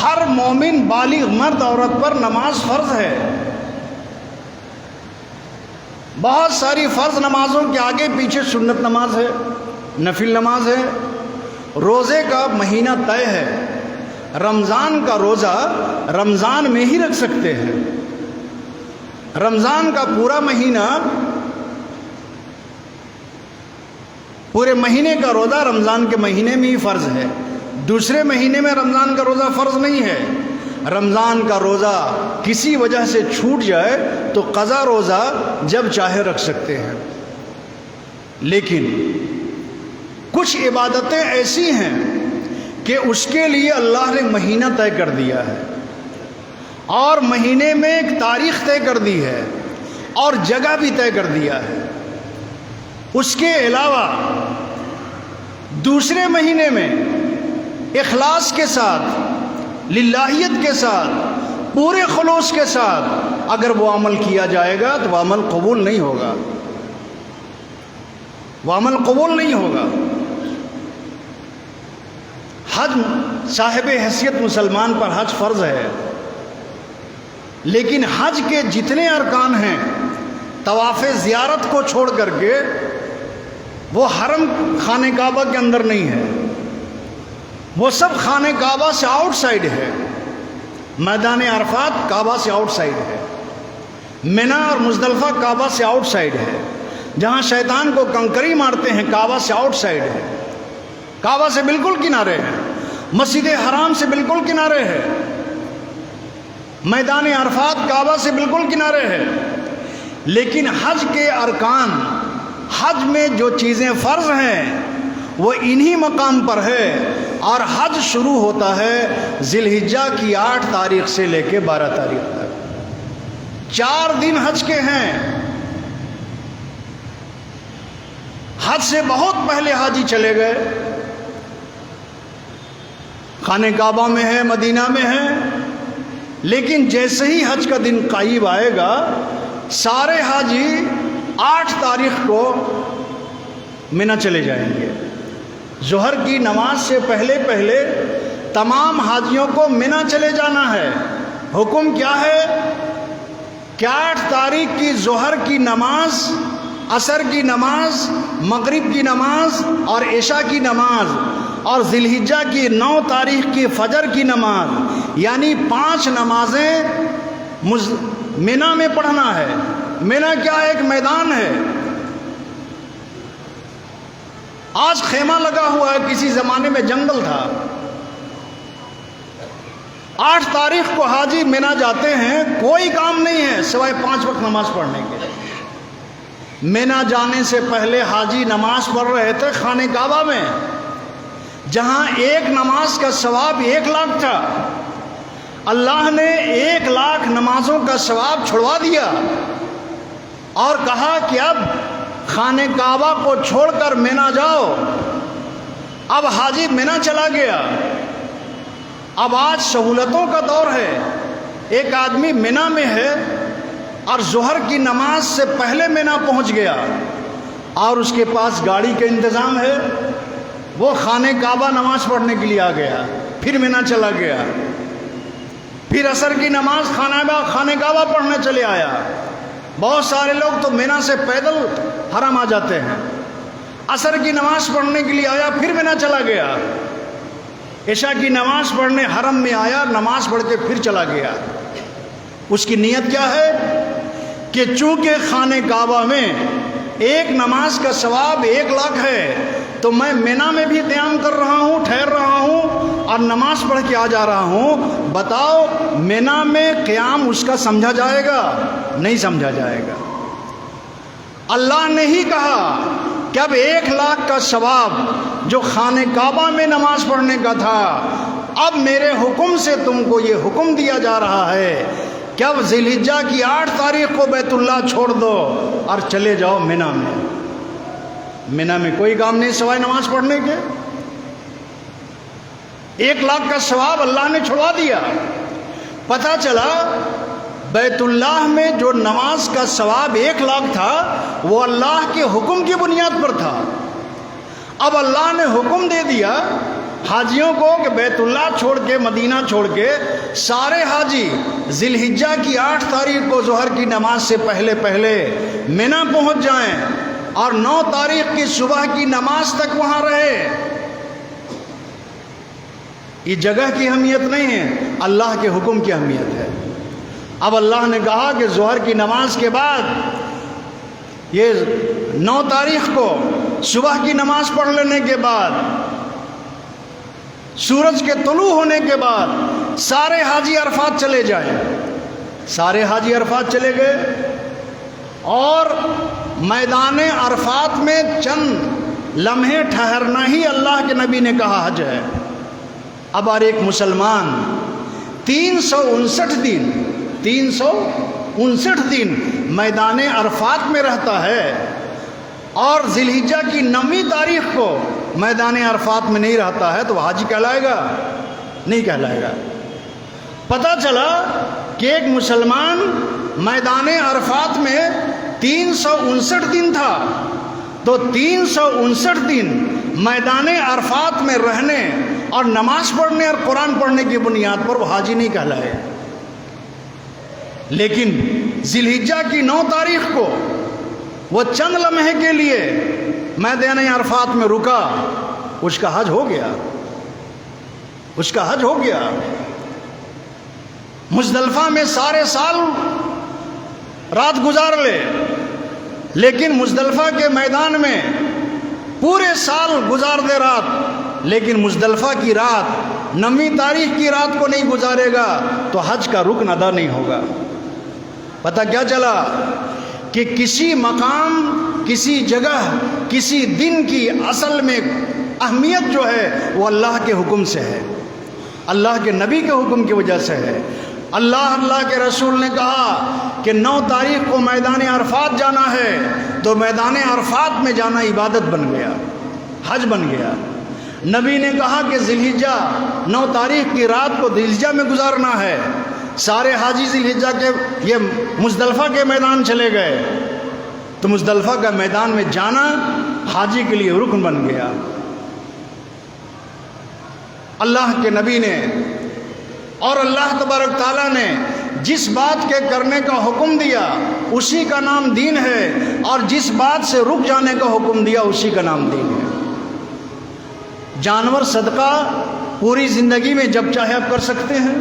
ہر مومن بالغ مرد عورت پر نماز فرض ہے۔ بہت ساری فرض نمازوں کے آگے پیچھے سنت نماز ہے، نفل نماز ہے۔ روزے کا مہینہ طے ہے، رمضان کا روزہ رمضان میں ہی رکھ سکتے ہیں، رمضان کا پورا مہینہ، پورے مہینے کا روزہ رمضان کے مہینے میں ہی فرض ہے، دوسرے مہینے میں رمضان کا روزہ فرض نہیں ہے۔ رمضان کا روزہ کسی وجہ سے چھوٹ جائے تو قضا روزہ جب چاہے رکھ سکتے ہیں، لیکن کچھ عبادتیں ایسی ہیں کہ اس کے لیے اللہ نے مہینہ طے کر دیا ہے اور مہینے میں ایک تاریخ طے کر دی ہے اور جگہ بھی طے کر دیا ہے۔ اس کے علاوہ دوسرے مہینے میں اخلاص کے ساتھ، للہیت کے ساتھ، پورے خلوص کے ساتھ اگر وہ عمل کیا جائے گا تو وہ عمل قبول نہیں ہوگا، وہ عمل قبول نہیں ہوگا۔ حج صاحب حیثیت مسلمان پر حج فرض ہے، لیکن حج کے جتنے ارکان ہیں طواف زیارت کو چھوڑ کر کے وہ حرم خانہ کعبہ کے اندر نہیں ہے، وہ سب خانہ کعبہ سے آؤٹ سائڈ ہے۔ میدان عرفات کعبہ سے آؤٹ سائڈ ہے، منا اور مزدلفہ کعبہ سے آؤٹ سائڈ ہے، جہاں شیطان کو کنکری مارتے ہیں کعبہ سے آؤٹ سائڈ ہے، کعبہ سے بالکل کنارے ہے، مسجد حرام سے بالکل کنارے ہے، میدان عرفات کعبہ سے بالکل کنارے ہے۔ لیکن حج کے ارکان، حج میں جو چیزیں فرض ہیں وہ انہی مقام پر ہے، اور حج شروع ہوتا ہے ذی الحجہ کی 8 تاریخ سے لے کے 12 تاریخ تک، 4 دن حج کے ہیں۔ حج سے بہت پہلے حاجی چلے گئے، خانہ کعبہ میں ہے، مدینہ میں ہے، لیکن جیسے ہی حج کا دن قریب آئے گا سارے حاجی 8 تاریخ کو منا چلے جائیں گے۔ ظہر کی نماز سے پہلے پہلے تمام حاجیوں کو منا چلے جانا ہے۔ حکم کیا ہے؟ کہ 8 تاریخ کی ظہر کی نماز، عصر کی نماز، مغرب کی نماز اور عشاء کی نماز، اور ذی الحجہ کی 9 تاریخ کی فجر کی نماز، یعنی 5 نمازیں مینا میں پڑھنا ہے۔ مینا کیا ایک میدان ہے، آج خیمہ لگا ہوا ہے، کسی زمانے میں جنگل تھا۔ 8 تاریخ کو حاجی مینا جاتے ہیں، کوئی کام نہیں ہے سوائے 5 وقت نماز پڑھنے کے۔ مینا جانے سے پہلے حاجی نماز پڑھ رہے تھے خانہ کعبہ میں، جہاں ایک نماز کا ثواب 1 لاکھ تھا۔ اللہ نے 1 لاکھ نمازوں کا ثواب چھڑوا دیا اور کہا کہ اب خانہ کعبہ کو چھوڑ کر مینا جاؤ۔ اب حاجی مینا چلا گیا۔ اب آج سہولتوں کا دور ہے، ایک آدمی مینا میں ہے اور ظہر کی نماز سے پہلے مینا پہنچ گیا اور اس کے پاس گاڑی کا انتظام ہے، وہ خانہ کعبہ نماز پڑھنے کے لیے آ گیا، پھر مینا چلا گیا، پھر عصر کی نماز خانہ کعبہ پڑھنے چلے آیا۔ بہت سارے لوگ تو مینا سے پیدل حرم آ جاتے ہیں۔ عصر کی نماز پڑھنے کے لیے آیا، پھر مینا چلا گیا۔ عشاء کی نماز پڑھنے حرم میں آیا، نماز پڑھ کے پھر چلا گیا۔ اس کی نیت کیا ہے کہ چونکہ خانہ کعبہ میں ایک نماز کا ثواب 1 لاکھ ہے، تو میں مینا میں بھی قیام کر رہا ہوں، ٹھہر رہا ہوں اور نماز پڑھ کے آ جا رہا ہوں۔ بتاؤ مینا میں قیام اس کا سمجھا جائے گا؟ نہیں سمجھا جائے گا۔ اللہ نے ہی کہا کہ اب 1 لاکھ کا ثواب جو خانہ کعبہ میں نماز پڑھنے کا تھا، اب میرے حکم سے تم کو یہ حکم دیا جا رہا ہے کہ اب ذی الحجہ کی 8 تاریخ کو بیت اللہ چھوڑ دو اور چلے جاؤ مینا میں۔ مینا میں کوئی کام نہیں سوائے نماز پڑھنے کے۔ 1 لاکھ کا ثواب اللہ نے چھڑوا دیا۔ پتہ چلا بیت اللہ میں جو نماز کا ثواب 1 لاکھ تھا، وہ اللہ کے حکم کی بنیاد پر تھا۔ اب اللہ نے حکم دے دیا حاجیوں کو کہ بیت اللہ چھوڑ کے، مدینہ چھوڑ کے سارے حاجی ذی الحجہ کی 8 تاریخ کو ظہر کی نماز سے پہلے مینا پہنچ جائیں اور 9 تاریخ کی صبح کی نماز تک وہاں رہے۔ یہ جگہ کی اہمیت نہیں ہے، اللہ کے حکم کی اہمیت ہے۔ اب اللہ نے کہا کہ ظہر کی نماز کے بعد، یہ 9 تاریخ کو صبح کی نماز پڑھ لینے کے بعد، سورج کے طلوع ہونے کے بعد سارے حاجی عرفات چلے جائیں۔ سارے حاجی عرفات چلے گئے اور میدان عرفات میں چند لمحے ٹھہرنا ہی اللہ کے نبی نے کہا حج ہے۔ اب اور ایک مسلمان 359 دن میدان عرفات میں رہتا ہے اور ذی الحجہ کی 9ویں تاریخ کو میدان عرفات میں نہیں رہتا ہے، تو وہ حاجی کہلائے گا؟ نہیں کہلائے گا۔ پتہ چلا کہ ایک مسلمان میدان عرفات میں 359 دن تھا، تو 359 دن میدان عرفات میں رہنے اور نماز پڑھنے اور قرآن پڑھنے کی بنیاد پر وہ حاجی نہیں کہلائے۔ لیکن ذی الحجہ کی 9 تاریخ کو وہ چند لمحے کے لیے میدان عرفات میں رکا، اس کا حج ہو گیا، اس کا حج ہو گیا۔ مزدلفہ میں سارے سال رات گزار لے، لیکن مزدلفہ کے میدان میں پورے سال گزار دے رات، لیکن مزدلفہ کی رات 9ویں تاریخ کی رات کو نہیں گزارے گا تو حج کا رکن ادا نہیں ہوگا۔ پتہ کیا چلا کہ کسی مقام، کسی جگہ، کسی دن کی اصل میں اہمیت جو ہے وہ اللہ کے حکم سے ہے، اللہ کے نبی کے حکم کی وجہ سے ہے۔ اللہ کے رسول نے کہا کہ 9 تاریخ کو میدان عرفات جانا ہے، تو میدان عرفات میں جانا عبادت بن گیا، حج بن گیا۔ نبی نے کہا کہ ذی الحجہ 9 تاریخ کی رات کو ذی الحجہ میں گزارنا ہے، سارے حاجی ذی الحجہ کے یہ مزدلفہ کے میدان چلے گئے، تو مزدلفہ کا میدان میں جانا حاجی کے لیے رکن بن گیا۔ اللہ کے نبی نے اور اللہ تبارک تعالیٰ نے جس بات کے کرنے کا حکم دیا اسی کا نام دین ہے، اور جس بات سے رک جانے کا حکم دیا اسی کا نام دین ہے۔ جانور صدقہ پوری زندگی میں جب چاہے آپ کر سکتے ہیں،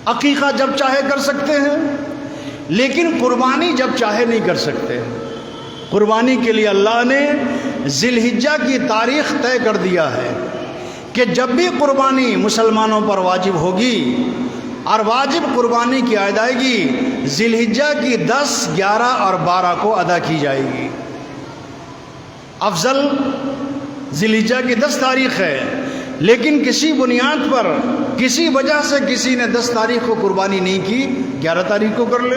عقیقہ جب چاہے کر سکتے ہیں، لیکن قربانی جب چاہے نہیں کر سکتے۔ قربانی کے لیے اللہ نے ذی الحجہ کی تاریخ طے کر دیا ہے کہ جب بھی قربانی مسلمانوں پر واجب ہوگی، اور واجب قربانی کی ادائیگی ذی الحجہ کی 10، 11 اور 12 کو ادا کی جائے گی۔ افضل ذی الحجہ کی 10 تاریخ ہے، لیکن کسی بنیاد پر کسی وجہ سے کسی نے 10 تاریخ کو قربانی نہیں کی، 11 تاریخ کو کر لے،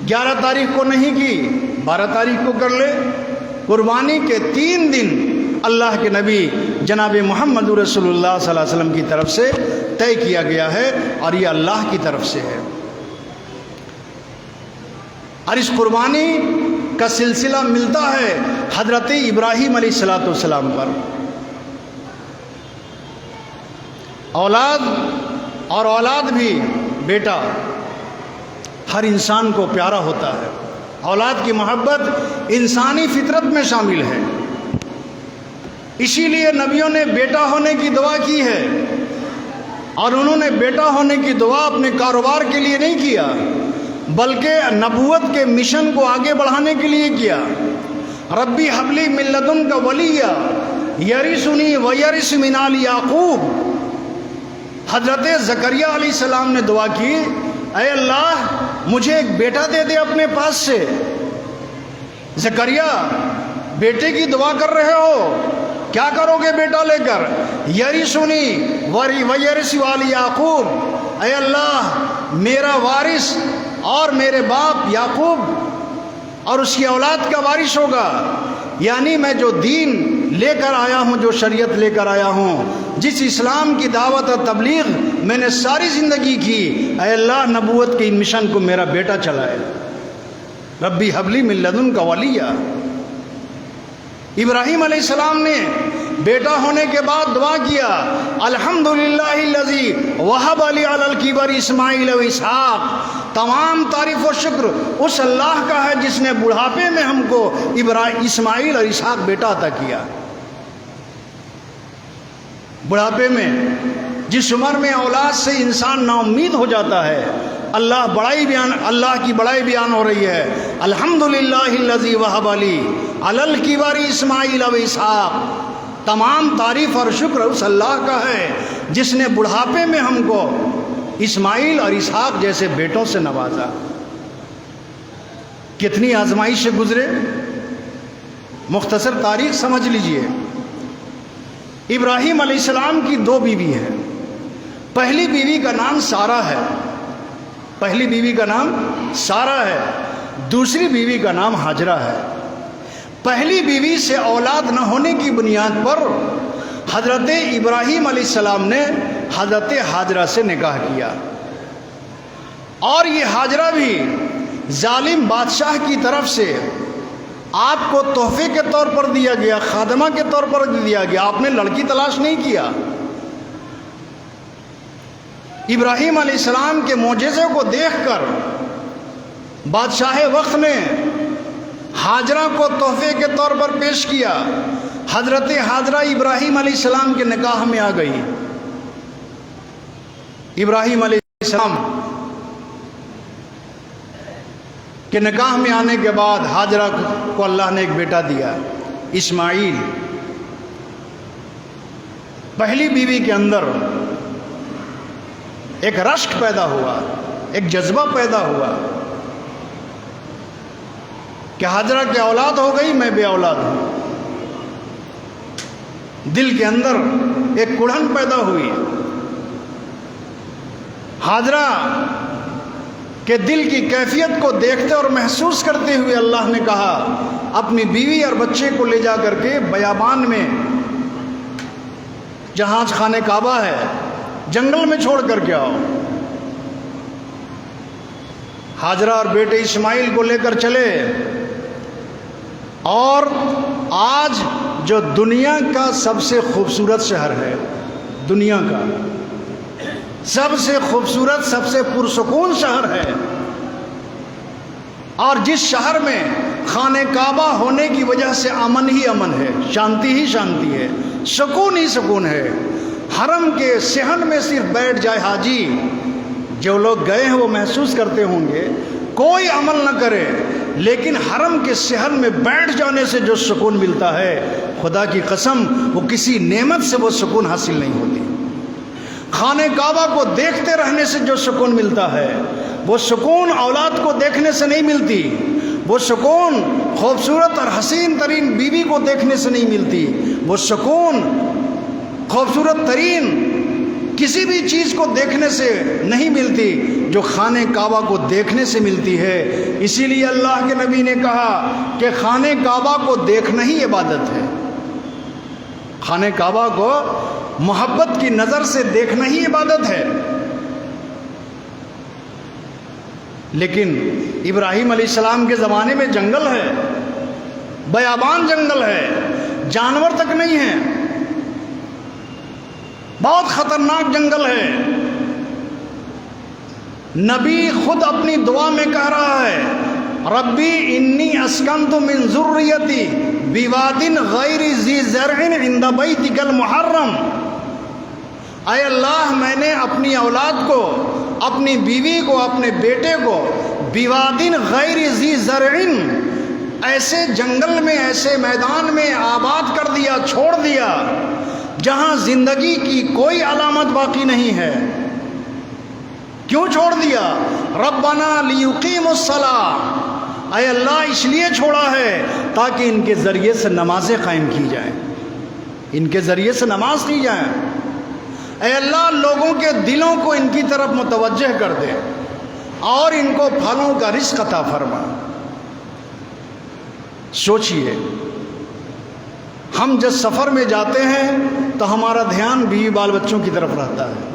11 تاریخ کو نہیں کی 12 تاریخ کو کر لے۔ قربانی کے 3 دن اللہ کے نبی جناب محمد رسول اللہ صلی اللہ علیہ وسلم کی طرف سے طے کیا گیا ہے، اور یہ اللہ کی طرف سے ہے۔ اور اس قربانی کا سلسلہ ملتا ہے حضرت ابراہیم علیہ السلام پر۔ اولاد اور اولاد بھی بیٹا ہر انسان کو پیارا ہوتا ہے۔ اولاد کی محبت انسانی فطرت میں شامل ہے، اسی لیے نبیوں نے بیٹا ہونے کی دعا کی ہے، اور انہوں نے بیٹا ہونے کی دعا اپنے کاروبار کے لیے نہیں کیا، بلکہ نبوت کے مشن کو آگے بڑھانے کے لیے کیا۔ ربی حبلی من لدنک ولیہ یرثنی ویرث من آل یعقوب۔ حضرت زکریا علیہ السلام نے دعا کی، اے اللہ مجھے ایک بیٹا دے دے اپنے پاس سے۔ زکریا بیٹے کی دعا کر رہے ہو، کیا کرو گے بیٹا لے کر؟ یرثنی ویرث آل یعقوب، اے اللہ میرا وارث اور میرے باپ یعقوب اور اس کی اولاد کا وارث ہوگا۔ یعنی میں جو دین لے کر آیا ہوں، جو شریعت لے کر آیا ہوں، جس اسلام کی دعوت اور تبلیغ میں نے ساری زندگی کی، اے اللہ نبوت کے مشن کو میرا بیٹا چلائے۔ ربی حبلی من لدنک ولیہ۔ ابراہیم علیہ السلام نے بیٹا ہونے کے بعد دعا کیا، الحمدللہ الذی وہب لی علی الکبر اسماعیل و اسحاق۔ تمام تعریف و شکر اس اللہ کا ہے جس نے بڑھاپے میں ہم کو اسماعیل اور اسحاق بیٹا عطا کیا۔ بڑھاپے میں جس عمر میں اولاد سے انسان نا امید ہو جاتا ہے، اللہ کی بڑائی بیان ہو رہی ہے، الحمدللہ الذی وہب لی علی الکبر اسماعیل و اسحاق۔ تمام تعریف اور شکر اس اللہ کا ہے جس نے بڑھاپے میں ہم کو اسماعیل اور اسحاق جیسے بیٹوں سے نوازا۔ کتنی آزمائش سے گزرے، مختصر تاریخ سمجھ لیجئے۔ ابراہیم علیہ السلام کی 2 بیوی ہیں۔ پہلی بیوی کا نام سارہ ہے، پہلی بیوی کا نام سارہ ہے، دوسری بیوی کا نام ہاجرہ ہے۔ پہلی بیوی سے اولاد نہ ہونے کی بنیاد پر حضرت ابراہیم علیہ السلام نے حضرت ہاجرہ سے نکاح کیا، اور یہ ہاجرہ بھی ظالم بادشاہ کی طرف سے آپ کو تحفے کے طور پر دیا گیا، خادمہ کے طور پر دیا گیا، آپ نے لڑکی تلاش نہیں کیا۔ ابراہیم علیہ السلام کے معجزے کو دیکھ کر بادشاہ وقت نے ہاجرہ کو تحفے کے طور پر پیش کیا۔ حضرت ہاجرہ ابراہیم علیہ السلام کے نکاح میں آ گئی۔ ابراہیم علیہ السلام کے نکاح میں آنے کے بعد ہاجرہ کو اللہ نے ایک بیٹا دیا، اسماعیل۔ پہلی بیوی کے اندر ایک رشک پیدا ہوا، ایک جذبہ پیدا ہوا کہ ہاجرہ کی اولاد ہو گئی، میں بے اولاد ہوں۔ دل کے اندر ایک کڑھن پیدا ہوئی۔ ہاجرہ کے دل کی کیفیت کو دیکھتے اور محسوس کرتے ہوئے اللہ نے کہا اپنی بیوی اور بچے کو لے جا کر کے بیابان میں جہاں خانہ کعبہ ہے جنگل میں چھوڑ کر کے آؤ۔ ہاجرہ اور بیٹے اسماعیل کو لے کر چلے، اور آج جو دنیا کا سب سے خوبصورت شہر ہے، دنیا کا سب سے خوبصورت، سب سے پرسکون شہر ہے، اور جس شہر میں خانہ کعبہ ہونے کی وجہ سے امن ہی امن ہے، شانتی ہی شانتی ہے، سکون ہی سکون ہے۔ حرم کے صحن میں صرف بیٹھ جائے حاجی، جو لوگ گئے ہیں وہ محسوس کرتے ہوں گے، کوئی عمل نہ کرے لیکن حرم کے صحن میں بیٹھ جانے سے جو سکون ملتا ہے، خدا کی قسم وہ کسی نعمت سے وہ سکون حاصل نہیں ہوتی۔ خانہ کعبہ کو دیکھتے رہنے سے جو سکون ملتا ہے، وہ سکون اولاد کو دیکھنے سے نہیں ملتی، وہ سکون خوبصورت اور حسین ترین بیوی کو دیکھنے سے نہیں ملتی، وہ سکون خوبصورت ترین کسی بھی چیز کو دیکھنے سے نہیں ملتی جو خانہ کعبہ کو دیکھنے سے ملتی ہے۔ اسی لیے اللہ کے نبی نے کہا کہ خانہ کعبہ کو دیکھنا ہی عبادت ہے، خانہ کعبہ کو محبت کی نظر سے دیکھنا ہی عبادت ہے۔ لیکن ابراہیم علیہ السلام کے زمانے میں جنگل ہے، بیابان جنگل ہے، جانور تک نہیں ہیں، بہت خطرناک جنگل ہے۔ نبی خود اپنی دعا میں کہہ رہا ہے، ربی انی اسکنت من ذریتی بواد غیر ذی زرع عند بیتک المحرم، اے اللہ میں نے اپنی اولاد کو، اپنی بیوی کو، اپنے بیٹے کو بواد غیر ذی زرع، ایسے جنگل میں، ایسے میدان میں آباد کر دیا، چھوڑ دیا جہاں زندگی کی کوئی علامت باقی نہیں ہے۔ کیوں چھوڑ دیا؟ ربنا لیقیموا الصلاۃ، اے اللہ اس لیے چھوڑا ہے تاکہ ان کے ذریعے سے نمازیں قائم کی جائیں، ان کے ذریعے سے نماز کی جائیں۔ اے اللہ لوگوں کے دلوں کو ان کی طرف متوجہ کر دے اور ان کو پھلوں کا رزق عطا فرما۔ سوچئے، ہم جب سفر میں جاتے ہیں تو ہمارا دھیان بیوی بال بچوں کی طرف رہتا ہے،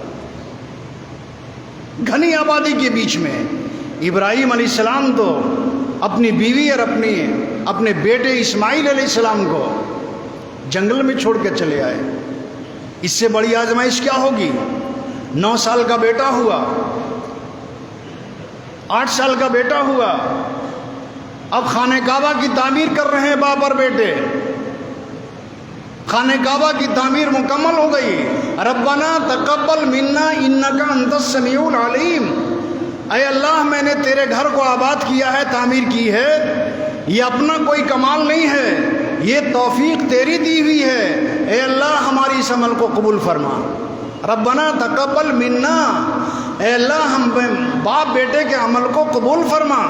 گھنی آبادی کے بیچ میں۔ ابراہیم علیہ السلام تو اپنی بیوی اور اپنے بیٹے اسماعیل علیہ السلام کو جنگل میں چھوڑ کے چلے آئے۔ اس سے بڑی آزمائش کیا ہوگی؟ 9 سال کا بیٹا ہوا، 8 سال کا بیٹا ہوا، اب خانہ کعبہ کی تعمیر کر رہے ہیں باپ اور بیٹے، خانہ کعبہ کی تعمیر مکمل ہو گئی۔ ربنا تقبل منا انک انت السمیع العلیم، اے اللہ میں نے تیرے گھر کو آباد کیا ہے، تعمیر کی ہے، یہ اپنا کوئی کمال نہیں ہے، یہ توفیق تیری دی ہوئی ہے، اے اللہ ہماری اس عمل کو قبول فرما۔ ربنا تقبل منا، اے اللہ ہم باپ بیٹے کے عمل کو قبول فرما،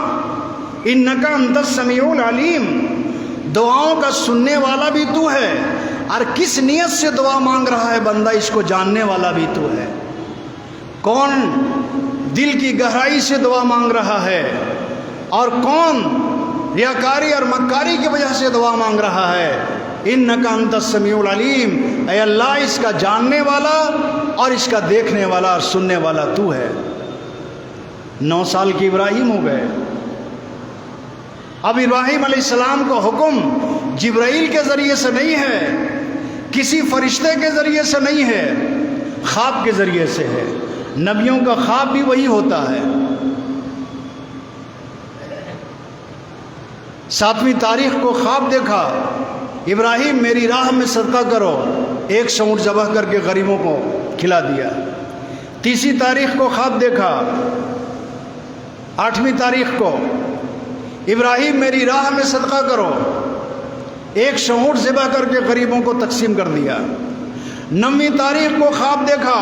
انک انت السمیع العلیم، دعاؤں کا سننے والا بھی تو ہے، اور کس نیت سے دعا مانگ رہا ہے بندہ اس کو جاننے والا بھی تو ہے، کون دل کی گہرائی سے دعا مانگ رہا ہے اور کون ریاکاری اور مکاری کی وجہ سے دعا مانگ رہا ہے۔ انک انت السمیع العلیم، اے اللہ اس کا جاننے والا اور اس کا دیکھنے والا اور سننے والا تو ہے۔ 9 سال کے ابراہیم ہو گئے۔ اب ابراہیم علیہ السلام کو حکم جبرائیل کے ذریعے سے نہیں ہے، کسی فرشتے کے ذریعے سے نہیں ہے، خواب کے ذریعے سے ہے۔ نبیوں کا خواب بھی وہی ہوتا ہے۔ 7ویں تاریخ کو خواب دیکھا، ابراہیم میری راہ میں صدقہ کرو، 1 اونٹ ذبح کر کے غریبوں کو کھلا دیا۔ 30 تاریخ کو خواب دیکھا، 8ویں تاریخ کو ابراہیم میری راہ میں صدقہ کرو، 1 اونٹ ذبح کر کے غریبوں کو تقسیم کر دیا۔ 9ویں تاریخ کو خواب دیکھا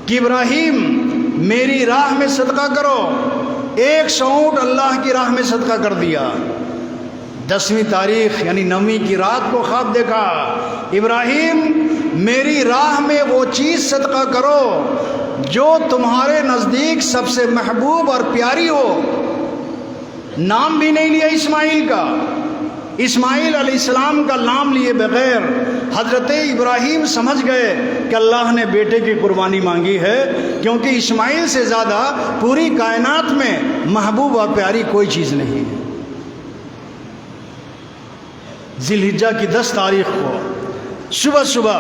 کہ ابراہیم میری راہ میں صدقہ کرو، 100 اونٹ اللہ کی راہ میں صدقہ کر دیا۔ 10ویں تاریخ یعنی 9ویں کی رات کو خواب دیکھا، ابراہیم میری راہ میں وہ چیز صدقہ کرو جو تمہارے نزدیک سب سے محبوب اور پیاری ہو۔ نام بھی نہیں لیا اسماعیل کا، اسماعیل علیہ السلام کا نام لیے بغیر حضرت ابراہیم سمجھ گئے کہ اللہ نے بیٹے کی قربانی مانگی ہے، کیونکہ اسماعیل سے زیادہ پوری کائنات میں محبوب اور پیاری کوئی چیز نہیں ہے۔ ذی الحجہ کی 10 تاریخ کو صبح صبح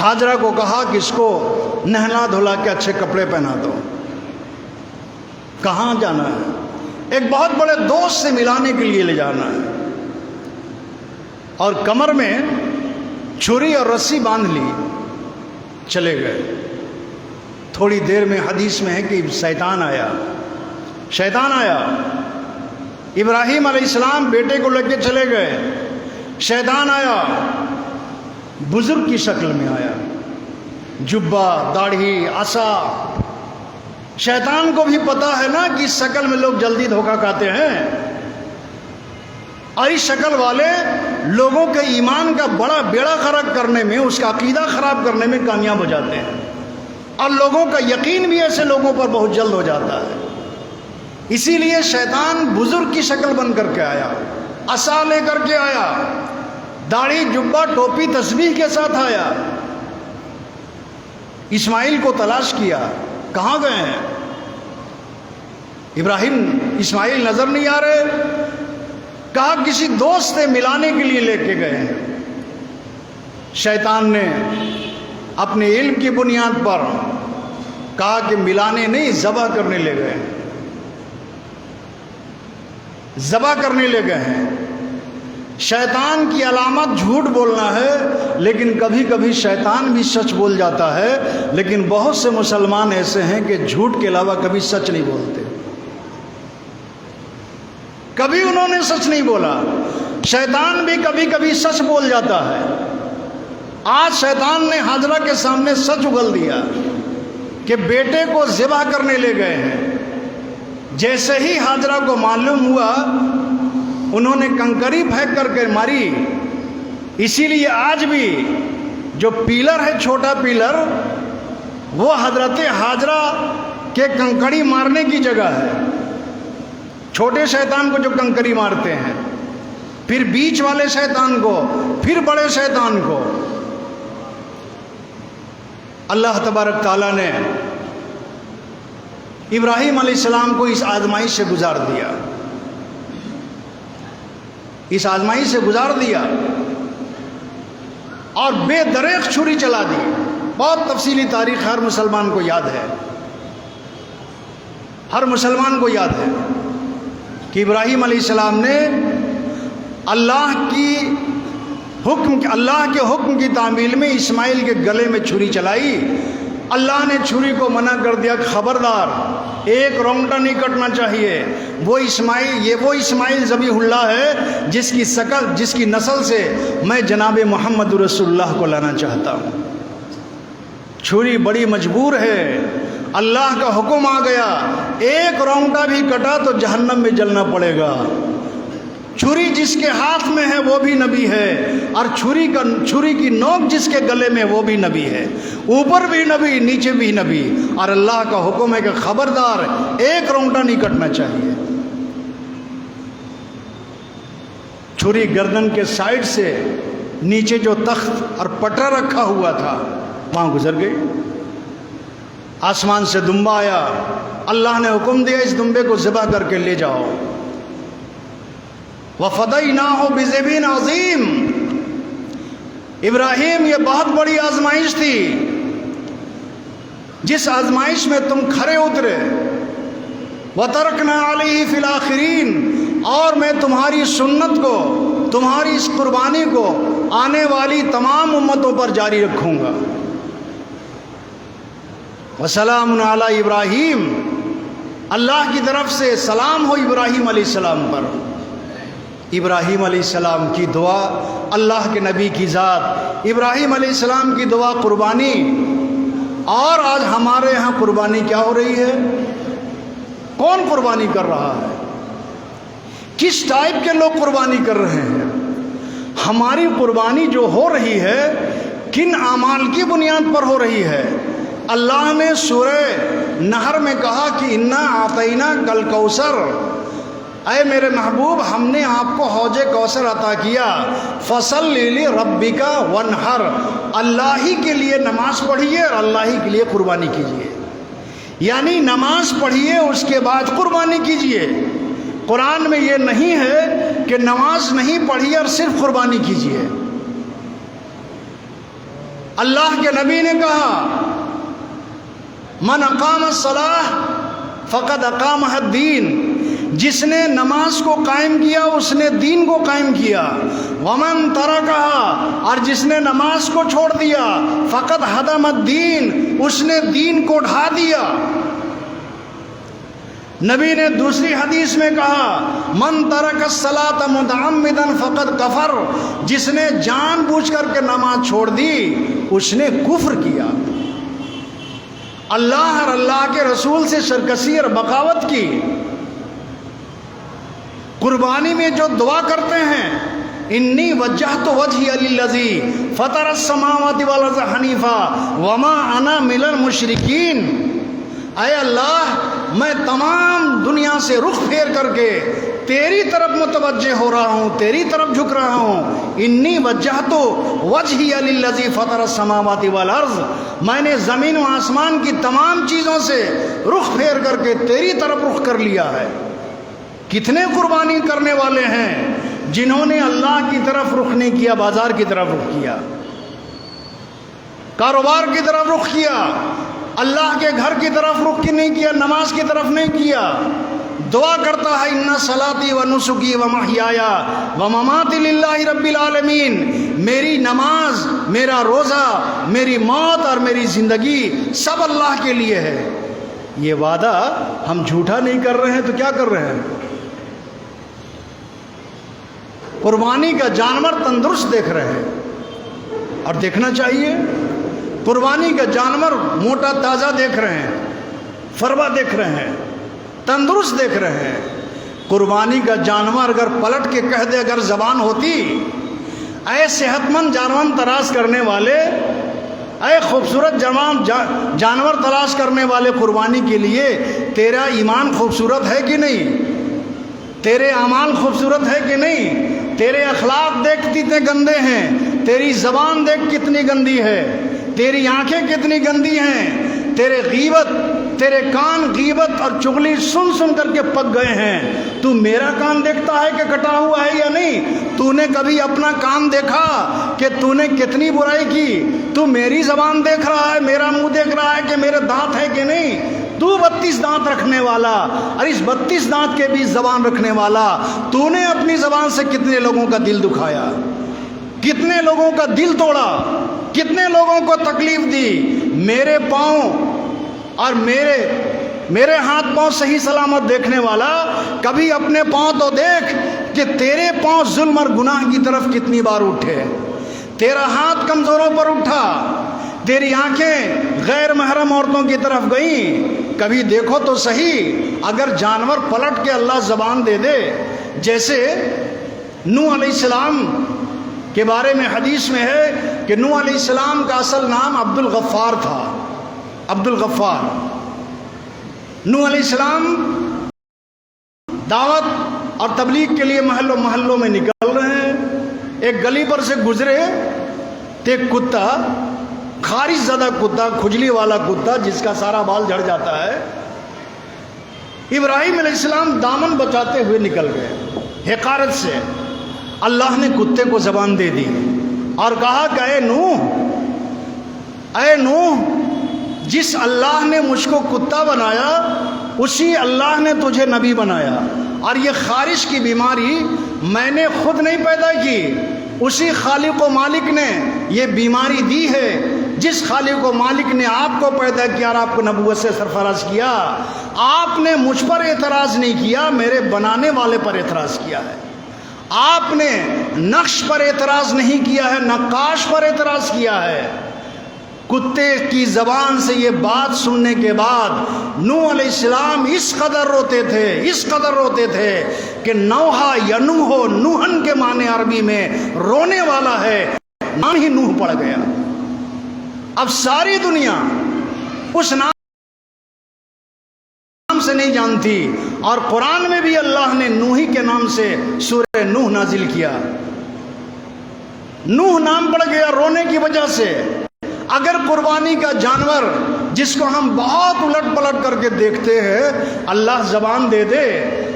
حاجرہ کو کہا کہ اس کو نہلا دھلا کے اچھے کپڑے پہنا دو. کہاں جانا ہے؟ ایک بہت بڑے دوست سے ملانے کے لیے لے جانا ہے، اور کمر میں چھری اور رسی باندھ لی، چلے گئے. تھوڑی دیر میں حدیث میں ہے کہ شیطان آیا. ابراہیم علیہ السلام بیٹے کو لے کے چلے گئے. شیطان آیا، بزرگ کی شکل میں آیا، جبہ، داڑھی، عصا. شیطان کو بھی پتا ہے نا کہ اس شکل میں لوگ جلدی دھوکہ کھاتے ہیں، اور اس شکل والے لوگوں کے ایمان کا بڑا بیڑا غرق کرنے میں، اس کا عقیدہ خراب کرنے میں کامیاب ہو جاتے ہیں، اور لوگوں کا یقین بھی ایسے لوگوں پر بہت جلد ہو جاتا ہے. اسی لیے شیطان بزرگ کی شکل بن کر کے آیا، عصا لے کر کے آیا، داڑھی، جبہ، ٹوپی، تسبیح کے ساتھ آیا. اسماعیل کو تلاش کیا، کہاں گئے ہیں؟ اسماعیل نظر نہیں آ رہے. کہا کسی دوست سے ملانے کے لیے لے کے گئے ہیں. شیطان نے اپنے علم کی بنیاد پر کہا کہ ملانے نہیں، ذبح کرنے لے گئے ہیں. ذبح کرنے لے گئے ہیں. شیطان کی علامت جھوٹ بولنا ہے، لیکن کبھی کبھی شیطان بھی سچ بول جاتا ہے. لیکن بہت سے مسلمان ایسے ہیں کہ جھوٹ کے علاوہ کبھی سچ نہیں بولتے، کبھی انہوں نے سچ نہیں بولا. شیطان بھی کبھی کبھی سچ بول جاتا ہے. آج شیطان نے حاجرہ کے سامنے سچ اگل دیا کہ بیٹے کو ذبح کرنے لے گئے ہیں. جیسے ہی حاجرہ کو معلوم ہوا، انہوں نے کنکری پھینک کر کے ماری. اسی لیے آج بھی جو پیلر ہے، چھوٹا پیلر، وہ حضرت حاجرہ کے کنکری مارنے کی جگہ ہے. چھوٹے شیطان کو جو کنکری مارتے ہیں، پھر بیچ والے شیطان کو، پھر بڑے شیطان کو. اللہ تبارک تعالیٰ نے ابراہیم علیہ السلام کو اس آزمائش سے گزار دیا، اس آزمائش سے گزار دیا، اور بے دریغ چھری چلا دی. بہت تفصیلی تاریخ ہر مسلمان کو یاد ہے، ہر مسلمان کو یاد ہے کہ ابراہیم علیہ السلام نے اللہ کے حکم کی تعمیل میں اسماعیل کے گلے میں چھری چلائی. اللہ نے چھری کو منع کر دیا، خبردار، ایک رونگٹا نہیں کٹنا چاہیے. وہ اسماعیل ذبیح اللہ ہے جس کی نسل سے میں جناب محمد رسول اللہ کو لانا چاہتا ہوں. چھری بڑی مجبور ہے، اللہ کا حکم آ گیا، ایک رونگٹا بھی کٹا تو جہنم میں جلنا پڑے گا. چھری جس کے ہاتھ میں ہے وہ بھی نبی ہے، اور چھری کی نوک جس کے گلے میں وہ بھی نبی ہے. اوپر بھی نبی، نیچے بھی نبی، اور اللہ کا حکم ہے کہ خبردار، ایک رونگٹا نہیں کٹنا چاہیے. چھری گردن کے سائڈ سے نیچے جو تخت اور پٹرا رکھا ہوا تھا وہاں گزر گئی. آسمان سے دمبا آیا، اللہ نے حکم دیا اس دمبے کو ذبح کر کے لے جاؤ. وَفَدَيْنَاهُ بِذِبْحٍ عَظِيمٍ. ابراہیم، یہ بہت بڑی آزمائش تھی، جس آزمائش میں تم کھرے اترے. وَتَرَكْنَا عَلَيْهِ فِي الْآخِرِينَ. اور میں تمہاری سنت کو، تمہاری اس قربانی کو آنے والی تمام امتوں پر جاری رکھوں گا. وَسَلَامٌ عَلَىٰ ابراہیم. اللہ کی طرف سے سلام ہو ابراہیم علیہ السلام پر. ابراہیم علیہ السلام کی دعا، اللہ کے نبی کی ذات، ابراہیم علیہ السلام کی دعا قربانی. اور آج ہمارے ہاں قربانی کیا ہو رہی ہے؟ کون قربانی کر رہا ہے؟ کس ٹائپ کے لوگ قربانی کر رہے ہیں؟ ہماری قربانی جو ہو رہی ہے کن اعمال کی بنیاد پر ہو رہی ہے؟ اللہ نے سورہ نحر میں کہا کہ انا اعطینا کل کوثر. اے میرے محبوب، ہم نے آپ کو حوض کوثر عطا کیا. فصل لربک وانحر. اللہ ہی کے لیے نماز پڑھیے اور اللہ ہی کے لیے قربانی کیجیے. یعنی نماز پڑھیے، اس کے بعد قربانی کیجیے. قرآن میں یہ نہیں ہے کہ نماز نہیں پڑھیے اور صرف قربانی کیجیے. اللہ کے نبی نے کہا من اقام الصلاۃ فقد اقامہ الدین، جس نے نماز کو قائم کیا اس نے دین کو قائم کیا۔ ومن ترکہا، اور جس نے نماز کو چھوڑ دیا، فقد ہدم الدین، اس نے دین کو ڈھا دیا۔ نبی نے دوسری حدیث میں کہا من ترک الصلاۃ متعمدا فقد کفر، جس نے جان بوجھ کر کے نماز چھوڑ دی اس نے کفر کیا، اللہ اور اللہ کے رسول سے سرکشی اور بغاوت کی۔ قربانی میں جو دعا کرتے ہیں انی وجہت وجہی للذی فطر السماوات والارض حنیفا وما انا من المشرکین، اے اللہ میں تمام دنیا سے رخ پھیر کر کے تیری طرف متوجہ ہو رہا ہوں، تیری طرف جھک رہا ہوں۔ انی وجہت وجہی للذی فطر السماوات والارض، میں نے زمین و آسمان کی تمام چیزوں سے رخ پھیر کر کے تیری طرف رخ کر لیا ہے۔ کتنے قربانی کرنے والے ہیں جنہوں نے اللہ کی طرف رخ نہیں کیا، بازار کی طرف رخ کیا، کاروبار کی طرف رخ کیا، اللہ کے گھر کی طرف رخ نہیں کیا، نماز کی طرف نہیں کیا۔ دعا کرتا ہے ان صلاتی و نسکی و محیای و مماتی للہ رب العالمین، میری نماز، میرا روزہ، میری موت اور میری زندگی سب اللہ کے لیے ہے۔ یہ وعدہ ہم جھوٹا نہیں کر رہے ہیں تو کیا کر رہے ہیں؟ قربانی کا جانور تندرست دیکھ رہے ہیں اور دیکھنا چاہیے۔ قربانی کا جانور موٹا تازہ دیکھ رہے ہیں، فروا دیکھ رہے ہیں، تندرست دیکھ رہے ہیں۔ قربانی کا جانور اگر پلٹ کے کہہ دے، اگر زبان ہوتی، اے صحت مند جانور تلاش کرنے والے، اے خوبصورت جانور تلاش کرنے والے، قربانی کے لیے تیرا ایمان خوبصورت ہے کہ نہیں؟ تیرے اعمال خوبصورت ہے کہ نہیں؟ تیرے اخلاق دیکھ کتنے گندے ہیں، تیری زبان دیکھ کتنی گندی ہے، تیری آنکھیں کتنی گندی ہیں، تیرے غیبت، تیرے کان غیبت اور چغلی سن سن کر کے پک گئے ہیں۔ تو میرا کان دیکھتا ہے کہ کٹا ہوا ہے یا نہیں؟ تو نے کبھی اپنا کان دیکھا کہ تو نے کتنی برائی کی؟ تو میری زبان دیکھ رہا ہے، میرا منہ دیکھ رہا ہے کہ میرے دانت ہے کہ نہیں؟ تو 32 دانت رکھنے والا، اور اس 32 دانت کے بیچ زبان رکھنے والا، تو نے اپنی زبان سے کتنے لوگوں کا دل دکھایا، کتنے لوگوں کا دل توڑا، کتنے لوگوں کو تکلیف دی۔ میرے پاؤں اور میرے ہاتھ پاؤں صحیح سلامت دیکھنے والا، کبھی اپنے پاؤں تو دیکھ کہ تیرے پاؤں ظلم اور گناہ کی طرف کتنی بار اٹھے، تیرا ہاتھ کمزوروں پر اٹھا، تیری آنکھیں غیر محرم عورتوں کی طرف گئیں۔ کبھی دیکھو تو صحیح، اگر جانور پلٹ کے اللہ زبان دے دے، جیسے نوح علیہ السلام کے بارے میں حدیث میں ہے کہ نوح علیہ السلام کا اصل نام عبد الغفار تھا، عبد الغفار۔ نوح علیہ السلام دعوت اور تبلیغ کے لیے محلوں میں نکل رہے ہیں، ایک گلی پر سے گزرے تو ایک کتا، خارش زدہ کتا، کھجلی والا کتا جس کا سارا بال جھڑ جاتا ہے، ابراہیم علیہ السلام دامن بچاتے ہوئے نکل گئے حقارت سے۔ اللہ نے کتے کو زبان دے دی اور کہا کہ اے نوح، جس اللہ نے مجھ کو کتا بنایا اسی اللہ نے تجھے نبی بنایا، اور یہ خارش کی بیماری میں نے خود نہیں پیدا کی، اسی خالق و مالک نے یہ بیماری دی ہے۔ جس خالق و مالک نے آپ کو پیدا کیا اور آپ کو نبوت سے سرفراز کیا، آپ نے مجھ پر اعتراض نہیں کیا، میرے بنانے والے پر اعتراض کیا ہے۔ آپ نے نقش پر اعتراض نہیں کیا ہے، نقاش پر اعتراض کیا ہے۔ کتے کی زبان سے یہ بات سننے کے بعد نوح علیہ السلام اس قدر روتے تھے کہ نوحا ینوح، نوحن کے معنی عربی میں رونے والا ہے، نام ہی نوح پڑ گیا۔ اب ساری دنیا اس نام سے نہیں جانتی، اور قرآن میں بھی اللہ نے نوحی کے نام سے سورہ نوح نازل کیا۔ نوح نام پڑ گیا رونے کی وجہ سے۔ اگر قربانی کا جانور جس کو ہم بہت الٹ پلٹ کر کے دیکھتے ہیں، اللہ زبان دے دے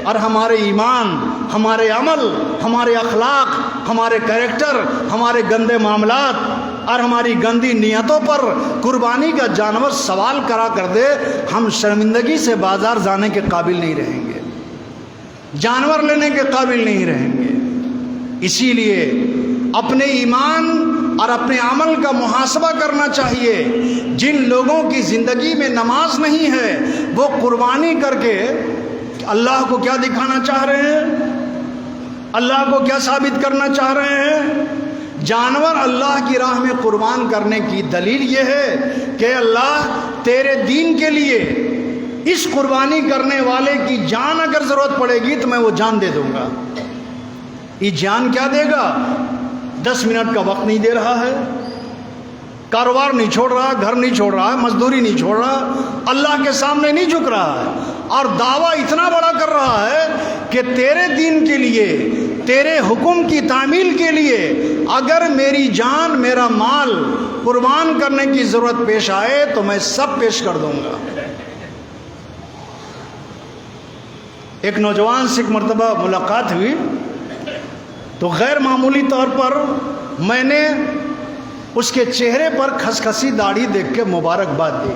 اور ہمارے ایمان، ہمارے عمل، ہمارے اخلاق، ہمارے کریکٹر، ہمارے گندے معاملات اور ہماری گندی نیتوں پر قربانی کا جانور سوال کرا کر دے، ہم شرمندگی سے بازار جانے کے قابل نہیں رہیں گے، جانور لینے کے قابل نہیں رہیں گے۔ اسی لیے اپنے ایمان اور اپنے عمل کا محاسبہ کرنا چاہیے۔ جن لوگوں کی زندگی میں نماز نہیں ہے وہ قربانی کر کے اللہ کو کیا دکھانا چاہ رہے ہیں؟ اللہ کو کیا ثابت کرنا چاہ رہے ہیں؟ جانور اللہ کی راہ میں قربان کرنے کی دلیل یہ ہے کہ اللہ تیرے دین کے لیے اس قربانی کرنے والے کی جان اگر ضرورت پڑے گی تو میں وہ جان دے دوں گا۔ یہ جان کیا دے گا؟ 10 منٹ کا وقت نہیں دے رہا ہے، کاروبار نہیں چھوڑ رہا، گھر نہیں چھوڑ رہا ہے، مزدوری نہیں چھوڑ رہا، اللہ کے سامنے نہیں جھک رہا ہے، اور دعویٰ اتنا بڑا کر رہا ہے کہ تیرے دین کے لیے، تیرے حکم کی تعمیل کے لیے اگر میری جان، میرا مال قربان کرنے کی ضرورت پیش آئے تو میں سب پیش کر دوں گا۔ ایک نوجوان سے ایک مرتبہ ملاقات ہوئی تو غیر معمولی طور پر میں نے اس کے چہرے پر کھسکھسی داڑھی دیکھ کے مبارکباد دی۔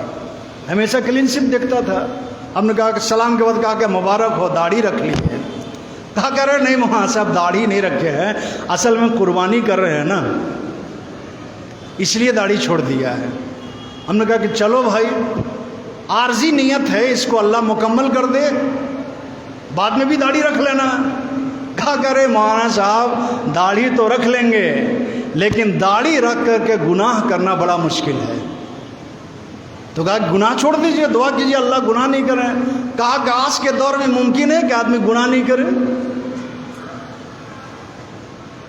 ہمیشہ کلین شپ دیکھتا تھا۔ ہم نے کہا کہ سلام کے بعد کہا کہ مبارک ہو، داڑھی رکھ لی ہے۔ کہا کہہ رہے نہیں وہاں سے اب داڑھی نہیں رکھے ہیں، اصل میں قربانی کر رہے ہیں نا، اس لیے داڑھی چھوڑ دیا ہے۔ ہم نے کہا کہ چلو بھائی، عارضی نیت ہے، اس کو اللہ مکمل کر دے، بعد میں بھی داڑھی رکھ لینا۔ کہا کہہ رہے مولانا صاحب داڑھی تو رکھ لیں گے لیکن داڑھی رکھ کر کے گناہ کرنا بڑا مشکل ہے۔ تو کہا گناہ چھوڑ دیجئے، دعا کیجئے اللہ گناہ نہیں کریں۔ کہا کہ آج کے دور میں ممکن ہے کہ آدمی گناہ نہیں کرے؟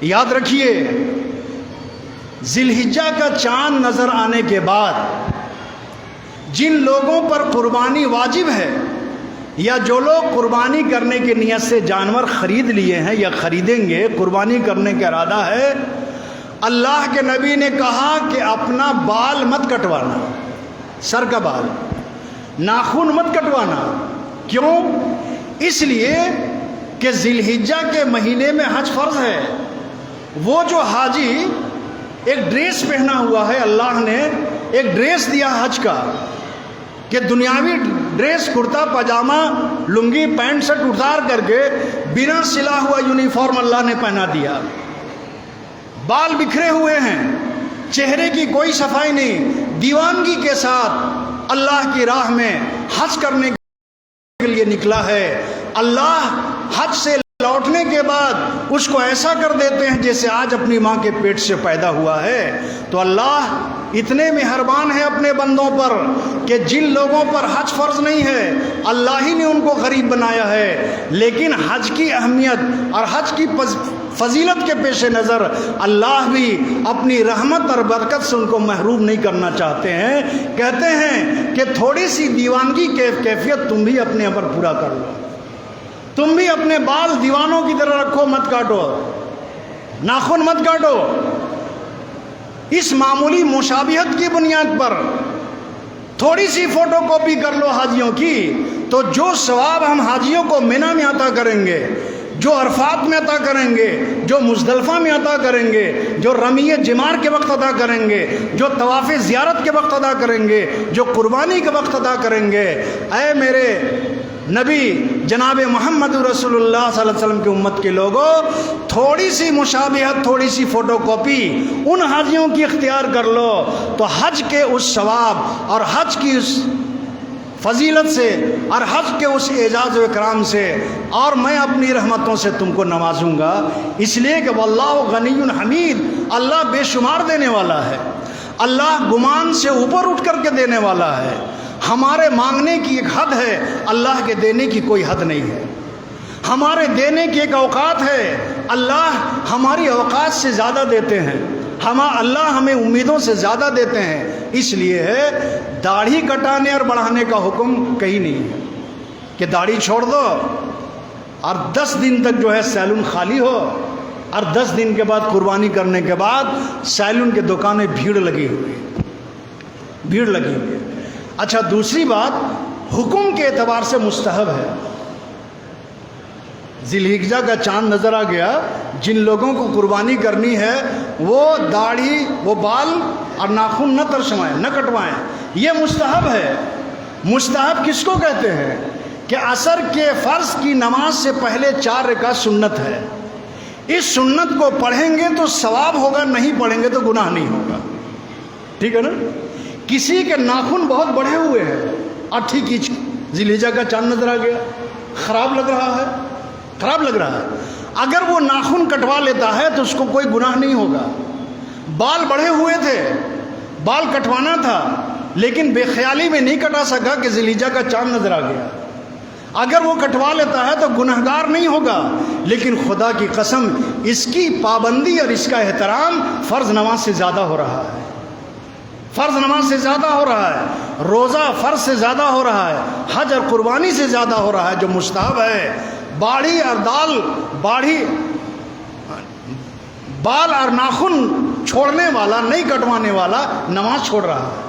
یاد رکھیے، ذی الحجہ کا چاند نظر آنے کے بعد جن لوگوں پر قربانی واجب ہے یا جو لوگ قربانی کرنے کی نیت سے جانور خرید لیے ہیں یا خریدیں گے، قربانی کرنے کا ارادہ ہے، اللہ کے نبی نے کہا کہ اپنا بال مت کٹوانا، سر کا بال، ناخن مت کٹوانا۔ کیوں؟ اس لیے کہ ذی الحجہ کے مہینے میں حج فرض ہے۔ وہ جو حاجی ایک ڈریس پہنا ہوا ہے، اللہ نے ایک ڈریس دیا حج کا کہ دنیاوی ڈریس، کرتا پاجامہ، لنگی، پینٹ شرٹ اتار کر کے بنا سلا ہوا یونیفارم اللہ نے پہنا دیا، بال بکھرے ہوئے ہیں، چہرے کی کوئی صفائی نہیں، دیوانگی کے ساتھ اللہ کی راہ میں حج کرنے کے لیے نکلا ہے۔ اللہ حج سے لوٹنے کے بعد اس کو ایسا کر دیتے ہیں جیسے آج اپنی ماں کے پیٹ سے پیدا ہوا ہے۔ تو اللہ اتنے مہربان ہیں اپنے بندوں پر کہ جن لوگوں پر حج فرض نہیں ہے اللہ ہی نے ان کو غریب بنایا ہے، لیکن حج کی اہمیت اور حج کی فضیلت کے پیش نظر اللہ بھی اپنی رحمت اور برکت سے ان کو محروم نہیں کرنا چاہتے ہیں۔ کہتے ہیں کہ تھوڑی سی دیوانگی کیفیت تم بھی اپنے پر پورا کر لو، تم بھی اپنے بال دیوانوں کی طرح رکھو، مت کاٹو، ناخن مت کاٹو۔ اس معمولی مشابہت کی بنیاد پر تھوڑی سی فوٹو کاپی کر لو حاجیوں کی، تو جو ثواب ہم حاجیوں کو مینا میں عطا کریں گے، جو عرفات میں عطا کریں گے، جو مزدلفہ میں عطا کریں گے، جو رمی جمار کے وقت عطا کریں گے، جو طواف زیارت کے وقت عطا کریں گے، جو قربانی کے وقت عطا کریں گے، اے میرے نبی جناب محمد رسول اللہ صلی اللہ علیہ وسلم کی امت کے لوگوں، تھوڑی سی مشابہت، تھوڑی سی فوٹو کاپی ان حاجیوں کی اختیار کر لو، تو حج کے اس ثواب اور حج کی اس فضیلت سے اور حج کے اس اعزاز و اکرام سے اور میں اپنی رحمتوں سے تم کو نوازوں گا، اس لیے کہ واللہ غنی حمید، اللہ بے شمار دینے والا ہے، اللہ گمان سے اوپر اٹھ کر کے دینے والا ہے۔ ہمارے مانگنے کی ایک حد ہے، اللہ کے دینے کی کوئی حد نہیں ہے۔ ہمارے دینے کی ایک اوقات ہے، اللہ ہماری اوقات سے زیادہ دیتے ہیں، اللہ ہمیں امیدوں سے زیادہ دیتے ہیں۔ اس لیے ہے داڑھی کٹانے اور بڑھانے کا حکم کہیں نہیں ہے کہ داڑھی چھوڑ دو اور 10 دن تک جو ہے سیلون خالی ہو، اور 10 دن کے بعد قربانی کرنے کے بعد سیلون کے دکانیں بھیڑ لگی ہوئی۔ اچھا، دوسری بات، حکم کے اعتبار سے مستحب ہے، ذی الحجہ کا چاند نظر آ گیا، جن لوگوں کو قربانی کرنی ہے وہ داڑھی، وہ بال اور ناخن نہ ترشوائیں، نہ کٹوائیں، یہ مستحب ہے۔ مستحب کس کو کہتے ہیں؟ کہ عصر کے فرض کی نماز سے پہلے 4 رکعت سنت ہے، اس سنت کو پڑھیں گے تو ثواب ہوگا، نہیں پڑھیں گے تو گناہ نہیں ہوگا، ٹھیک ہے نا؟ کسی کے ناخن بہت بڑھے ہوئے ہیں اور ٹھیک ہی ذی الحجہ کا چاند نظر آ گیا، خراب لگ رہا ہے، خراب لگ رہا ہے، اگر وہ ناخن کٹوا لیتا ہے تو اس کو کوئی گناہ نہیں ہوگا۔ بال بڑھے ہوئے تھے، بال کٹوانا تھا لیکن بے خیالی میں نہیں کٹا سکا کہ ذی الحجہ کا چاند نظر آ گیا، اگر وہ کٹوا لیتا ہے تو گنہگار نہیں ہوگا، لیکن خدا کی قسم اس کی پابندی اور اس کا احترام فرض نماز سے زیادہ ہو رہا ہے، فرض نماز سے زیادہ ہو رہا ہے، روزہ فرض سے زیادہ ہو رہا ہے، حج اور قربانی سے زیادہ ہو رہا ہے جو مستحب ہے۔ باڑھی اور بال اور ناخن چھوڑنے والا، نہیں کٹوانے والا نماز چھوڑ رہا ہے،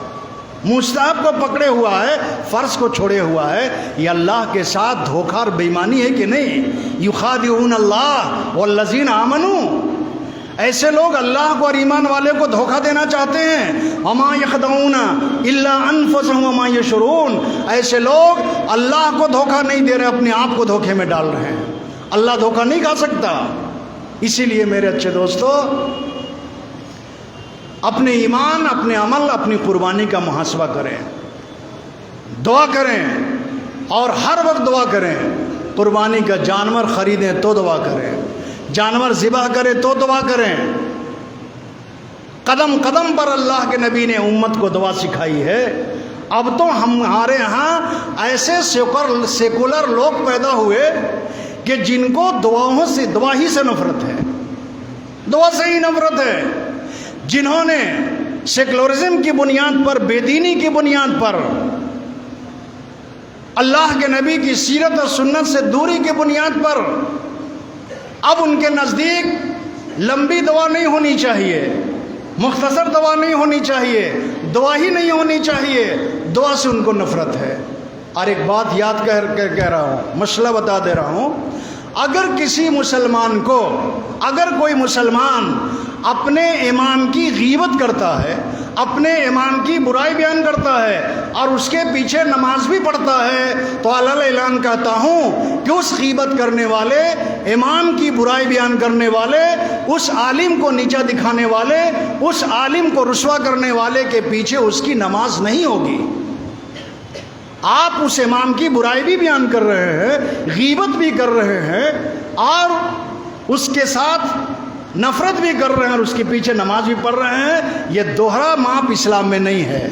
مستحب کو پکڑے ہوا ہے، فرض کو چھوڑے ہوا ہے۔ یہ اللہ کے ساتھ دھوکہ اور بے ایمانی ہے کہ نہیں؟ یخادعون اللہ والذین آمنوا، ایسے لوگ اللہ کو اور ایمان والے کو دھوکہ دینا چاہتے ہیں۔ وما یخدعون الا انفسهم وما یشعرون، ایسے لوگ اللہ کو دھوکہ نہیں دے رہے، اپنے آپ کو دھوکے میں ڈال رہے ہیں۔ اللہ دھوکہ نہیں کھا سکتا۔ اسی لیے میرے اچھے دوستو، اپنے ایمان، اپنے عمل، اپنی قربانی کا محاسبہ کریں، دعا کریں اور ہر وقت دعا کریں۔ قربانی کا جانور خریدیں تو دعا کریں، جانور ذبح کریں تو دعا کریں۔ قدم قدم پر اللہ کے نبی نے امت کو دعا سکھائی ہے۔ اب تو ہمارے ہاں ایسے سیکولر لوگ پیدا ہوئے کہ جن کو دعا ہی سے نفرت ہے، دعا سے ہی نفرت ہے، جنہوں نے سیکولرزم کی بنیاد پر، بے دینی کی بنیاد پر، اللہ کے نبی کی سیرت اور سنت سے دوری کی بنیاد پر، اب ان کے نزدیک لمبی دعا نہیں ہونی چاہیے، مختصر دعا نہیں ہونی چاہیے، دعا ہی نہیں ہونی چاہیے، دعا سے ان کو نفرت ہے۔ اور ایک بات یاد کہہ رہا ہوں، مسئلہ بتا دے رہا ہوں، اگر کسی مسلمان کو، اگر کوئی مسلمان اپنے امام کی غیبت کرتا ہے، اپنے امام کی برائی بیان کرتا ہے اور اس کے پیچھے نماز بھی پڑھتا ہے، تو علل اعلان کہتا ہوں کہ اس غیبت کرنے والے، امام کی برائی بیان کرنے والے، اس عالم کو نیچا دکھانے والے، اس عالم کو رسوا کرنے والے کے پیچھے اس کی نماز نہیں ہوگی۔ آپ اس امام کی برائی بھی بیان کر رہے ہیں، غیبت بھی کر رہے ہیں اور اس کے ساتھ نفرت بھی کر رہے ہیں اور اس کے پیچھے نماز بھی پڑھ رہے ہیں، یہ دوہرا ماپ اسلام میں نہیں ہے،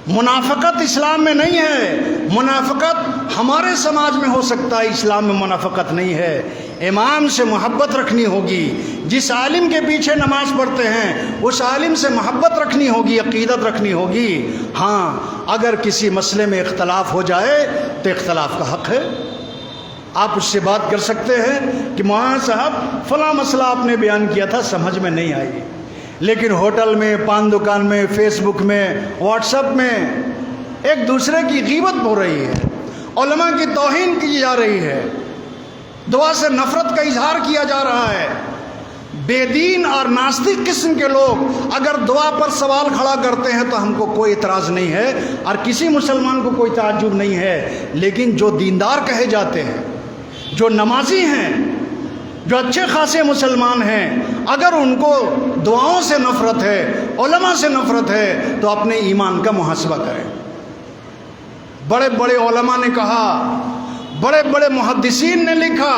منافقت اسلام میں نہیں ہے۔ منافقت ہمارے سماج میں ہو سکتا ہے، اسلام میں منافقت نہیں ہے۔ امام سے محبت رکھنی ہوگی، جس عالم کے پیچھے نماز پڑھتے ہیں اس عالم سے محبت رکھنی ہوگی، عقیدت رکھنی ہوگی۔ ہاں، اگر کسی مسئلے میں اختلاف ہو جائے تو اختلاف کا حق ہے، آپ اس سے بات کر سکتے ہیں کہ مولانا صاحب فلاں مسئلہ آپ نے بیان کیا تھا، سمجھ میں نہیں آئی، لیکن ہوٹل میں، پان دکان میں، فیس بک میں، واٹس ایپ میں ایک دوسرے کی غیبت ہو رہی ہے، علماء کی توہین کی جا رہی ہے، دعا سے نفرت کا اظہار کیا جا رہا ہے۔ بے دین اور ناستک قسم کے لوگ اگر دعا پر سوال کھڑا کرتے ہیں تو ہم کو کوئی اعتراض نہیں ہے اور کسی مسلمان کو کوئی تعجب نہیں ہے، لیکن جو دیندار کہے جاتے ہیں، جو نمازی ہیں، جو اچھے خاصے مسلمان ہیں، اگر ان کو دعاؤں سے نفرت ہے، علماء سے نفرت ہے، تو اپنے ایمان کا محاسبہ کریں۔ بڑے بڑے علماء نے کہا، بڑے بڑے محدثین نے لکھا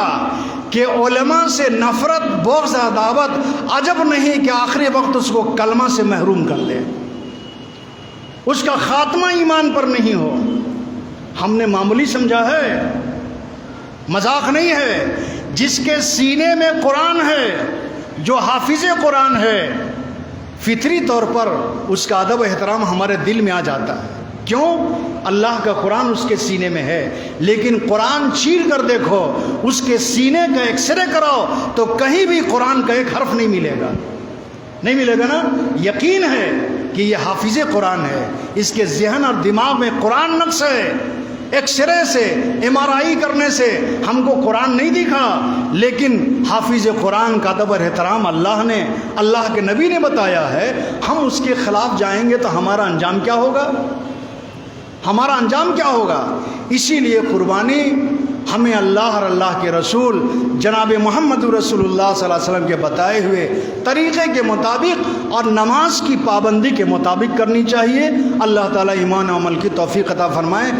کہ علماء سے نفرت، بغض، عداوت عجب نہیں کہ آخری وقت اس کو کلمہ سے محروم کر لے، اس کا خاتمہ ایمان پر نہیں ہو۔ ہم نے معمولی سمجھا ہے، مذاق نہیں ہے۔ جس کے سینے میں قرآن ہے، جو حافظ قرآن ہے، فطری طور پر اس کا ادب و احترام ہمارے دل میں آ جاتا ہے۔ کیوں؟ اللہ کا قرآن اس کے سینے میں ہے، لیکن قرآن چیر کر دیکھو، اس کے سینے کا ایکس رے کراؤ تو کہیں بھی قرآن کا ایک حرف نہیں ملے گا، نہیں ملے گا نا؟ یقین ہے کہ یہ حافظ قرآن ہے، اس کے ذہن اور دماغ میں قرآن نقش ہے، ایک سرے سے MRI کرنے سے ہم کو قرآن نہیں دکھا، لیکن حافظ قرآن کا ادب اور احترام اللہ کے نبی نے بتایا ہے۔ ہم اس کے خلاف جائیں گے تو ہمارا انجام کیا ہوگا؟ ہمارا انجام کیا ہوگا؟ اسی لیے قربانی ہمیں اللہ اور اللہ کے رسول جناب محمد رسول اللہ صلی اللہ علیہ وسلم کے بتائے ہوئے طریقے کے مطابق اور نماز کی پابندی کے مطابق کرنی چاہیے۔ اللہ تعالیٰ ایمان و عمل کی توفیق عطا فرمائے۔